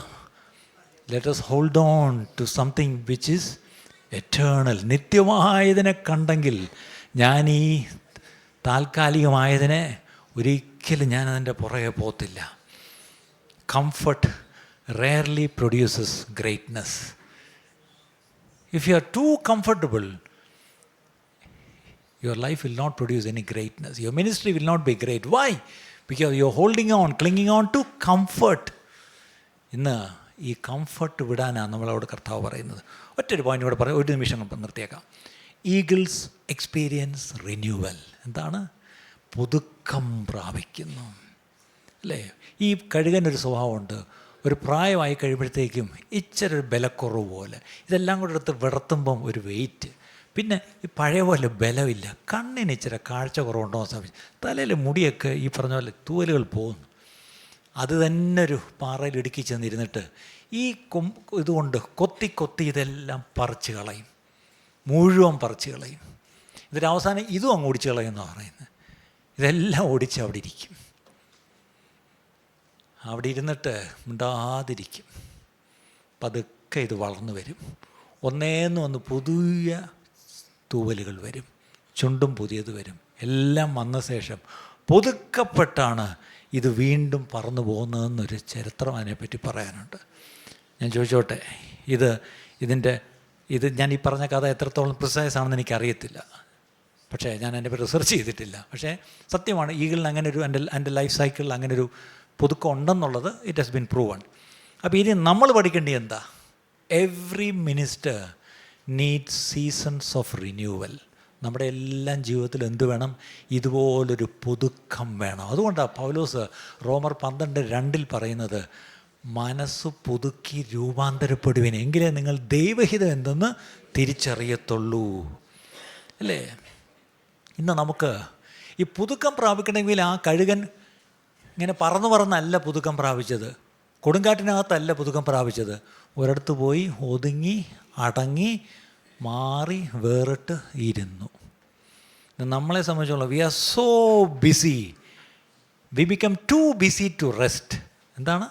let us hold on to something which is eternal. നിത്യമായതിനെ കണ്ടെങ്കിൽ ഞാൻ ഈ താൽക്കാലികമായതിനെ ഒരിക്കലും ഞാനതിൻ്റെ പുറകെ പോകത്തില്ല. Comfort rarely produces greatness. If you are too comfortable, your life will not produce any greatness. Your ministry will not be great. Why? Because you are holding on, clinging on to comfort. ഇന്ന് ഈ കംഫർട്ട് വിടാനാണ് നമ്മളോട് കർത്താവ് പറയുന്നത്. ഒറ്റൊരു പോയിന്റ് കൂടെ പറയാം, ഒരു നിമിഷം നിർത്തിയേക്കാം. Eagles experience renewal. എന്താണ്? പുതുക്കം പ്രാപിക്കുന്നു, അല്ലേ? ഈ കഴുകനൊരു സ്വഭാവമുണ്ട്. ഒരു പ്രായമായി കഴിയുമ്പോഴത്തേക്കും ഇച്ചിരി ഒരു ബലക്കുറവ് പോലെ, ഇതെല്ലാം കൂടെ എടുത്ത് വിടർത്തുമ്പം ഒരു വെയിറ്റ്, പിന്നെ ഈ പഴയ പോലെ ബലമില്ല, കണ്ണിന് ഇച്ചിരി കാഴ്ച കുറവുണ്ടോ സംശയം, തലയിൽ മുടിയൊക്കെ ഈ പറഞ്ഞ പോലെ തൂവലുകൾ പോകുന്നു. അത് തന്നെ ഒരു പാറയിൽ ഇടുക്കി ചെന്നിരുന്നിട്ട് ഈ ഇതുകൊണ്ട് കൊത്തി ഇതെല്ലാം പറിച്ച് കളയും, മുഴുവൻ പറിച്ച് കളയും. ഇതിൻ്റെ അവസാനം ഇതും അങ്ങ് ഓടിച്ച് കളയുമെന്നാണ് പറയുന്നത്. ഇതെല്ലാം ഓടിച്ച് അവിടെ ഇരിക്കും. അവിടെ ഇരുന്നിട്ട് മിണ്ടാതിരിക്കും. പതുക്കെ ഇത് വളർന്നു വരും. ഒന്നേന്ന് വന്ന് പുതിയ തൂവലുകൾ വരും, ചുണ്ടും പുതിയത് വരും. എല്ലാം വന്ന ശേഷം പുതുക്കപ്പെട്ടാണ് ഇത് വീണ്ടും പറന്നു പോകുന്നതെന്നൊരു ചരിത്രം അതിനെപ്പറ്റി പറയാനുണ്ട്. ഞാൻ ചോദിച്ചോട്ടെ, ഇത് ഞാൻ ഈ പറഞ്ഞ കഥ എത്രത്തോളം പ്രിസൈസ് ആണെന്ന് എനിക്കറിയത്തില്ല, പക്ഷേ ഞാൻ അതിൻ്റെ റിസർച്ച് ചെയ്തിട്ടില്ല. പക്ഷേ സത്യമാണ്, ഈഗിളിന് അങ്ങനൊരു എൻ്റെ ലൈഫ് സൈക്കിളിൽ അങ്ങനൊരു പുതുക്കം ഉണ്ടെന്നുള്ളത് ഇറ്റ് ഹസ് ബീൻ പ്രൂവൺ. അപ്പോൾ ഇനി നമ്മൾ പഠിക്കേണ്ടത് എന്താ? Every minister needs seasons of renewal. നമ്മുടെ എല്ലാം ജീവിതത്തിൽ എന്ത് വേണം? ഇതുപോലൊരു പുതുക്കം വേണം. അതുകൊണ്ടാണ് പൗലോസ് റോമർ 12:2 പറയുന്നത്, മനസ്സ് പുതുക്കി രൂപാന്തരപ്പെടുവിൻ, എങ്കിലേ നിങ്ങൾ ദൈവഹിതം എന്തെന്ന് തിരിച്ചറിയത്തുള്ളൂ, അല്ലേ? ഇന്ന് നമുക്ക് ഈ പുതുക്കം പ്രാപിക്കണമെങ്കിൽ ആ കഴുകൻ ഇങ്ങനെ പറന്നല്ല പുതുക്കം പ്രാപിച്ചത്, കൊടുങ്കാറ്റിനകത്തല്ല പുതുക്കം പ്രാപിച്ചത്. ഒരിടത്ത് പോയി ഒതുങ്ങി അടങ്ങി മാറി വേറിട്ട് ഇരുന്നു. നമ്മളെ സംബന്ധിച്ചോളം we are so busy, we become too busy to rest. എന്താണ്?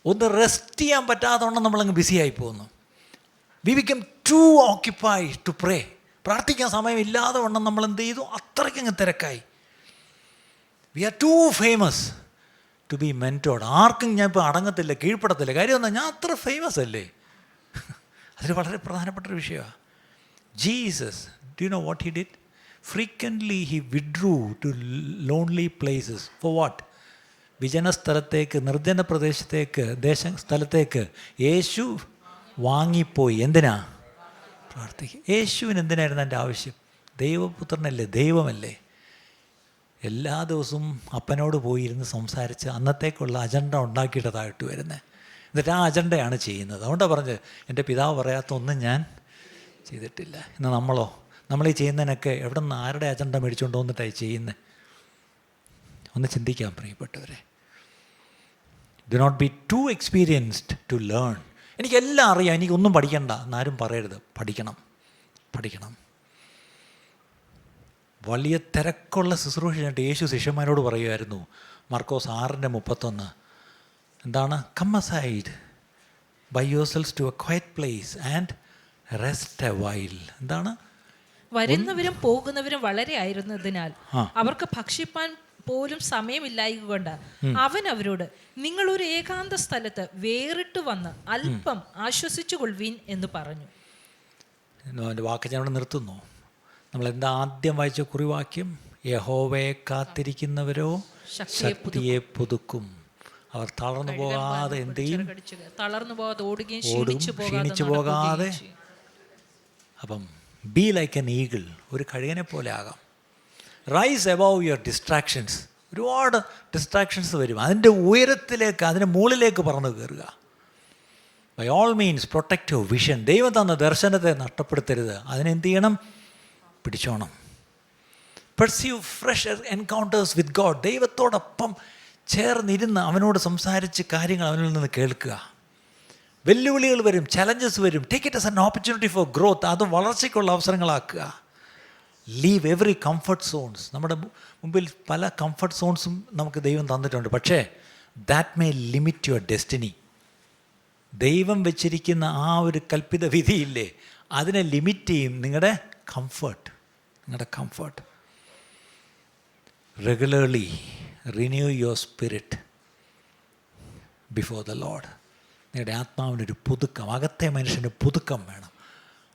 ഒന്ന് റെസ്റ്റ് ചെയ്യാൻ പറ്റാത്തവണ്ണം നമ്മളങ്ങ് ബിസിയായി പോകുന്നു. We become too occupied to pray. പ്രാർത്ഥിക്കാൻ സമയമില്ലാതെ വണ്ണം നമ്മൾ എന്ത് ചെയ്തു? അത്രയ്ക്കങ്ങ് തിരക്കായി. We are too famous to be mentored. ആർക്കും ഞാൻ ഇപ്പോൾ അടങ്ങത്തില്ല, കീഴ്പ്പെടത്തില്ല. കാര്യം എന്താ? ഞാൻ അത്ര ഫേമസ് അല്ലേ? അതൊരു വളരെ പ്രധാനപ്പെട്ടൊരു വിഷയമാണ്. Jesus, do you know what he did? Frequently he withdrew to lonely places. For what? വിജന സ്ഥലത്തേക്ക്, നിർജ്ജന പ്രദേശത്തേക്ക്, സ്ഥലത്തേക്ക് യേശു വാങ്ങിപ്പോയി. എന്തിനാ? പ്രാർത്ഥിക്കുക. യേശുവിന് എന്തിനായിരുന്നു എൻ്റെ ആവശ്യം? ദൈവപുത്രനല്ലേ, ദൈവമല്ലേ. എല്ലാ ദിവസവും അപ്പനോട് പോയിരുന്ന് സംസാരിച്ച് അന്നത്തേക്കുള്ള അജണ്ട ഉണ്ടാക്കിയിട്ടതായിട്ട് വരുന്നത്. എന്നിട്ട് ആ അജണ്ടയാണ് ചെയ്യുന്നത്. അതുകൊണ്ടാണ് പറഞ്ഞത്, എൻ്റെ പിതാവ് പറയാത്ത ഒന്നും ഞാൻ ചെയ്തിട്ടില്ല. ഇന്ന് നമ്മളീ ചെയ്യുന്നതിനൊക്കെ എവിടെ നിന്ന് ആരുടെ അജണ്ട മേടിച്ചുകൊണ്ട് വന്നിട്ടായി ചെയ്യുന്നത്? ഒന്ന് ചിന്തിക്കാം പ്രിയപ്പെട്ടവരെ. Do not be too experienced to learn. എനിക്കെല്ലാം അറിയാം, എനിക്കൊന്നും പഠിക്കണ്ട എന്നാരും പറയരുത്. പഠിക്കണം. വലിയ തിരക്കുള്ള ശുശ്രൂഷയായിട്ട് യേശു ശിഷ്യന്മാരോട് പറയുമായിരുന്നു, മർക്കോസ് 6:31. എന്താണ്? Come aside, by yourselves to a quiet place and rest a while. എന്താണ്? വരുന്നവരും പോകുന്നവരും വളരെ ആയിരുന്നതിനാൽ ആ. അവർക്ക് ഭക്ഷിപ്പാൻ പോലും സമയമില്ലായകൊണ്ട് അവൻ അവരോട്, നിങ്ങൾ ഒരു ഏകാന്ത സ്ഥലത്ത് വേറിട്ട് വന്ന് അല്പം ആശ്വസിച്ചു കൊള്ളുവീൻ എന്ന് പറഞ്ഞു. എൻ്റെ വാക്ക് ഞാൻ അവിടെ നിർത്തുന്നു. നമ്മൾ എന്താ ആദ്യം വായിച്ച കുറിവാക്യം? യഹോവയെ കാത്തിരിക്കുന്നവരോ ശക്തിയെ പുതുക്കും. അവർ തളർന്നു പോകാതെ എന്ത് ചെയ്യും? തളർന്നു പോകാതെ ഓടുകയും ക്ഷീണിച്ചു പോകാതെ. അപ്പം ബി ലൈക്ക് എൻ ഈഗിൾ, ഒരു കഴുകനെ പോലെ ആകാം. Rise above your distractions. ഒരുപാട് ഡിസ്ട്രാക്ഷൻസ് വരും, അതിൻ്റെ ഉയരത്തിലേക്ക്, അതിൻ്റെ മുകളിലേക്ക് പറന്നു കയറുക. By all means protect your vision. ദൈവം തന്ന ദർശനത്തെ നഷ്ടപ്പെടുത്തരുത്. അതിനെന്ത് ചെയ്യണം? പിടിച്ചോണം. Pursue fresh encounters with God. ദൈവത്തോടൊപ്പം ചേർന്നിരുന്ന് അവനോട് സംസാരിച്ച് കാര്യങ്ങൾ അവനിൽ നിന്ന് കേൾക്കുക. വെല്ലുവിളികൾ വരും, ചലഞ്ചസ് വരും. Take it as an opportunity for growth. അത് വളർച്ചയ്ക്കുള്ള അവസരങ്ങളാക്കുക. Leave every comfort zones. നമ്മുടെ മുമ്പിൽ പല കംഫർട്ട് സോൺസും നമുക്ക് ദൈവം തന്നിട്ടുണ്ട്. പക്ഷേ that may limit your destiny. ദൈവം വെച്ചിരിക്കുന്ന ആ ഒരു കൽപ്പിത വിധിയില്ലേ, അതിനെ ലിമിറ്റ് ചെയ്യും നിങ്ങളുടെ comfort. Regularly renew your spirit before the load. നിങ്ങളുടെ ആത്മാവിനൊരു പുതുക്കം, അകത്തെ മനുഷ്യന് പുതുക്കം വേണം.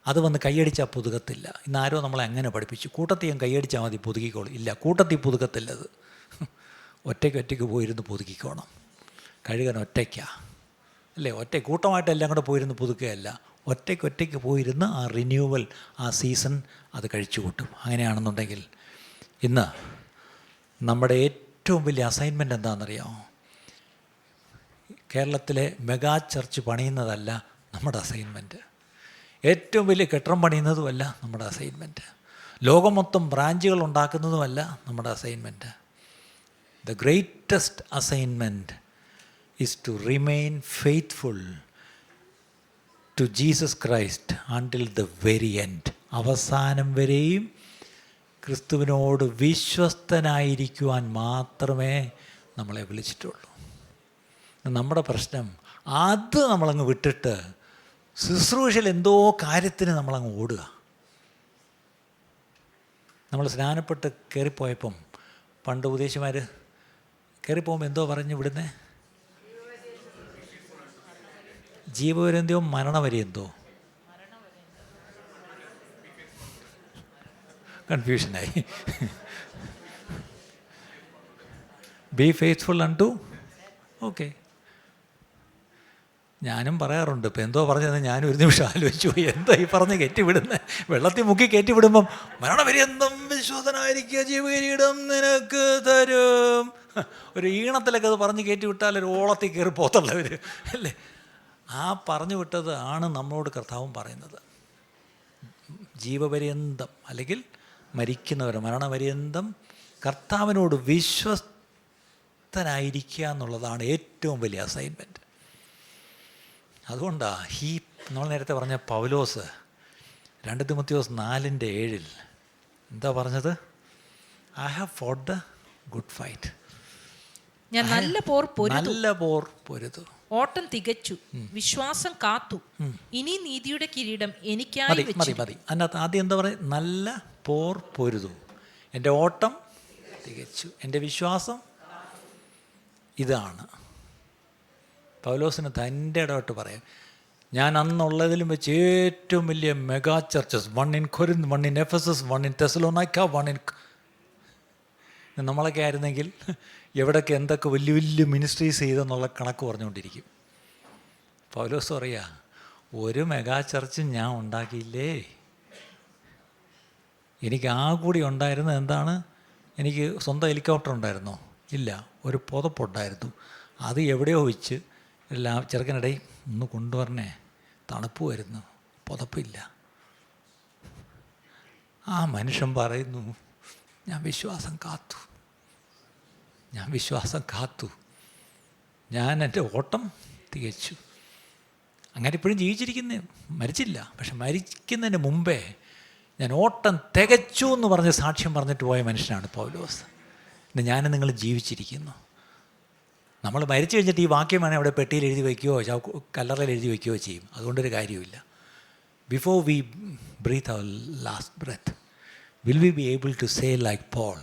അത് വന്ന് കൈയടിച്ചാൽ പുതുകത്തില്ല. ഇന്നാരോ നമ്മളെ അങ്ങനെ പഠിപ്പിച്ചു, കൂട്ടത്തിൽ കൈയടിച്ചാൽ മതി പുതുക്കിക്കോളും. ഇല്ല, കൂട്ടത്തിൽ പുതുക്കത്തില്ലത്. ഒറ്റയ്ക്ക് പോയിരുന്ന് പുതുക്കിക്കോണം. കഴുകൻ ഒറ്റയ്ക്കാണ് അല്ലേ? കൂട്ടമായിട്ട് എല്ലാം കൂടെ പോയിരുന്ന് പുതുക്കുകയല്ല, ഒറ്റയ്ക്ക് പോയിരുന്ന് ആ റിന്യൂവൽ, ആ സീസൺ അത് കഴിച്ചു കൂട്ടും. അങ്ങനെയാണെന്നുണ്ടെങ്കിൽ ഇന്ന് നമ്മുടെ ഏറ്റവും വലിയ അസൈൻമെൻറ്റ് എന്താണെന്നറിയാമോ? കേരളത്തിലെ മെഗാ ചർച്ച് പണിയുന്നതല്ല നമ്മുടെ അസൈൻമെൻറ്റ്. ഏറ്റവും വലിയ കെട്ടിടം പണിയുന്നതുമല്ല നമ്മുടെ അസൈൻമെൻറ്റ്. ലോകം മൊത്തം ബ്രാഞ്ചുകൾ ഉണ്ടാക്കുന്നതുമല്ല നമ്മുടെ assignment. The greatest assignment is to remain faithful to Jesus Christ until the very end. അവസാനം വരെയും ക്രിസ്തുവിനോട് വിശ്വസ്തനായിരിക്കുവാൻ മാത്രമേ നമ്മളെ വിളിച്ചിട്ടുള്ളൂ. നമ്മുടെ പ്രശ്നം അത് നമ്മളങ്ങ് വിട്ടിട്ട് ശുശ്രൂഷയിൽ എന്തോ കാര്യത്തിന് നമ്മളങ്ങ് ഓടുക. നമ്മൾ സ്നാനപ്പെട്ട് കയറിപ്പോയപ്പം പണ്ട് ഉപദേശിമാർ കയറിപ്പോകുമ്പോൾ എന്തോ പറഞ്ഞ് വിടുന്നേ? ജീവപര്യന്തോ മരണപര്യന്തോ? കൺഫ്യൂഷനായി. Be faithful unto. ഓക്കെ, ഞാനും പറയാറുണ്ട്. ഇപ്പം എന്തോ പറഞ്ഞത് ഞാനും ഒരു നിമിഷം ആലോചിച്ചു പോയി. എന്താ ഈ പറഞ്ഞ് കയറ്റിവിടുന്നത്? വെള്ളത്തിൽ മുക്കി കയറ്റിവിടുമ്പം മരണപര്യന്തം വിശ്വസനായിരിക്കുക, ജീവകിരീടം നിനക്ക് തരും. ഒരു ഈണത്തിലൊക്കെ അത് പറഞ്ഞ് കയറ്റി വിട്ടാൽ ഒരു ഓളത്തിൽ കയറി പോത്തുള്ളവർ അല്ലേ? ആ പറഞ്ഞു വിട്ടത് ആണ് നമ്മളോട് കർത്താവും പറയുന്നത്. ജീവപര്യന്തം അല്ലെങ്കിൽ മരിക്കുന്നവർ മരണപര്യന്തം കർത്താവിനോട് വിശ്വസ്തനായിരിക്കുക എന്നുള്ളതാണ് ഏറ്റവും വലിയ അസൈൻമെൻറ്റ്. അതുകൊണ്ടാണ് നമ്മൾ നേരത്തെ പറഞ്ഞ പൗലോസ് 2 തിമോത്തിയോസ് 4:7 എന്താ പറഞ്ഞത്? I have fought the good fight. ഞാൻ നല്ല പോർ പൊരുതു, ഓട്ടം തികച്ചു, വിശ്വാസം കാത്തു, ഇനി നീതിയുടെ കിരീടം എനിക്കായി മതി. അതിനകത്ത് ആദ്യം എന്താ പറയുക? നല്ല പോർ പൊരുതു, എൻ്റെ ഓട്ടം തികച്ചു, എൻ്റെ വിശ്വാസം. ഇതാണ് പൗലോസിന് തൻ്റെ ഇടപെട്ട് പറയാം. ഞാൻ അന്നുള്ളതിലും വെച്ച് ഏറ്റവും വലിയ mega churches, 1 in Corinth, 1 in Ephesus, 1 in Thessalonica, 1 in... നമ്മളൊക്കെ ആയിരുന്നെങ്കിൽ എവിടെയൊക്കെ എന്തൊക്കെ വലിയ വലിയ മിനിസ്ട്രീസ് ചെയ്തെന്നുള്ള കണക്ക് പറഞ്ഞുകൊണ്ടിരിക്കും. പൗലോസ് പറയാ, ഒരു മെഗാ ചർച്ച് ഞാൻ ഉണ്ടാക്കിയില്ലേ. എനിക്ക് ആ കൂടി ഉണ്ടായിരുന്നത് എന്താണ്? എനിക്ക് സ്വന്തം ഹെലികോപ്റ്റർ ഉണ്ടായിരുന്നോ? ഇല്ല. ഒരു പുതപ്പുണ്ടായിരുന്നു, അത് എവിടെയോ വെച്ച് എല്ലാം ചെറുക്കനിടയിൽ ഒന്ന് കൊണ്ടുവരണേ, തണുപ്പ് വരുന്നു, പുതപ്പില്ല. ആ മനുഷ്യൻ പറയുന്നു, ഞാൻ വിശ്വാസം കാത്തു, ഞാൻ എൻ്റെ ഓട്ടം തികച്ചു. അങ്ങനെ ഇപ്പോഴും ജീവിച്ചിരിക്കുന്നേ, മരിച്ചില്ല. പക്ഷെ മരിക്കുന്നതിന് മുമ്പേ ഞാൻ ഓട്ടം തികച്ചു എന്ന് പറഞ്ഞ് സാക്ഷ്യം പറഞ്ഞിട്ട് പോയ മനുഷ്യനാണ് പൗലോസ്. ഇന്ന് ഞാൻ നിങ്ങൾ ജീവിച്ചിരിക്കുന്നു. നമ്മൾ മരിച്ചു കഴിഞ്ഞിട്ട് ഈ വാക്യം വേണേൽ അവിടെ പെട്ടിയിൽ എഴുതി വയ്ക്കുകയോ കല്ലറയിൽ എഴുതി വയ്ക്കുകയോ ചെയ്യും. അതുകൊണ്ടൊരു കാര്യമില്ല. Before we breathe our last breath, will we be able to say like Paul,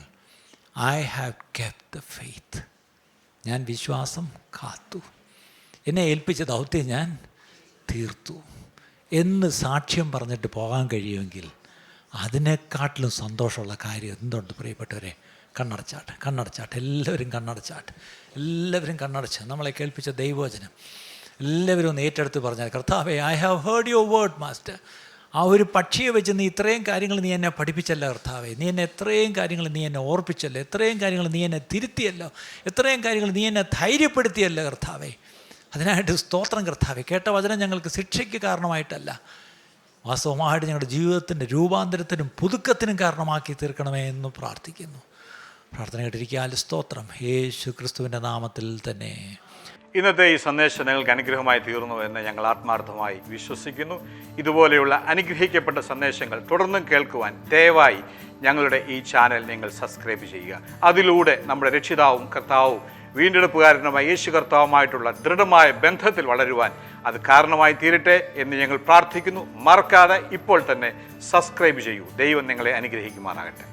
I have kept the faith. ഞാൻ വിശ്വാസം കാത്തു, എന്നെ ഏൽപ്പിച്ച ദൗത്യം ഞാൻ തീർത്തു എന്ന് സാക്ഷ്യം പറഞ്ഞിട്ട് പോകാൻ കഴിയുമെങ്കിൽ അതിനെക്കാട്ടിലും സന്തോഷമുള്ള കാര്യം എന്തുണ്ട് പ്രിയപ്പെട്ടവരെ? കണ്ണടച്ചാട്ട് എല്ലാവരും കണ്ണടച്ച് നമ്മളെ കേൾപ്പിച്ച ദൈവവചനം എല്ലാവരും ഒന്ന് ഏറ്റെടുത്ത് പറഞ്ഞാൽ, കർത്താവേ, I have heard your word master. ആ ഒരു പക്ഷിയെ വെച്ച് നീ ഇത്രയും കാര്യങ്ങൾ നീ എന്നെ പഠിപ്പിച്ചല്ലോ കർത്താവേ, നീ എന്നെ എത്രയും കാര്യങ്ങൾ നീ എന്നെ ഓർപ്പിച്ചല്ലോ, എത്രയും കാര്യങ്ങൾ നീ എന്നെ തിരുത്തിയല്ലോ, എത്രയും കാര്യങ്ങൾ നീ എന്നെ ധൈര്യപ്പെടുത്തിയല്ലോ കർത്താവേ. അതിനായിട്ട് സ്തോത്രം കർത്താവേ. കേട്ട വചനം ഞങ്ങൾക്ക് ശിക്ഷയ്ക്ക് കാരണമായിട്ടല്ല, വാസ്തവമായിട്ട് ഞങ്ങളുടെ ജീവിതത്തിൻ്റെ രൂപാന്തരത്തിനും പുതുക്കത്തിനും കാരണമാക്കി തീർക്കണമേ എന്ന് പ്രാർത്ഥിക്കുന്നു. പ്രാർത്ഥന കേട്ടിരിക്കാൻ സ്തോത്രം, യേശു ക്രിസ്തുവിൻ്റെ നാമത്തിൽ തന്നെ. ഇന്നത്തെ ഈ സന്ദേശം നിങ്ങൾക്ക് അനുഗ്രഹമായി തീർന്നു എന്ന് ഞങ്ങൾ ആത്മാർത്ഥമായി വിശ്വസിക്കുന്നു. ഇതുപോലെയുള്ള അനുഗ്രഹിക്കപ്പെട്ട സന്ദേശങ്ങൾ തുടർന്നും കേൾക്കുവാൻ ദയവായി ഞങ്ങളുടെ ഈ ചാനൽ നിങ്ങൾ സബ്സ്ക്രൈബ് ചെയ്യുക. അതിലൂടെ നമ്മുടെ രക്ഷിതാവും കർത്താവും വീണ്ടെടുപ്പുകാരനുമായ യേശു കർത്താവുമായിട്ടുള്ള ദൃഢമായ ബന്ധത്തിൽ വളരുവാൻ അത് കാരണമായി തീരട്ടെ എന്ന് ഞങ്ങൾ പ്രാർത്ഥിക്കുന്നു. മറക്കാതെ ഇപ്പോൾ തന്നെ സബ്സ്ക്രൈബ് ചെയ്യൂ. ദൈവം നിങ്ങളെ അനുഗ്രഹിക്കുമാറാകട്ടെ.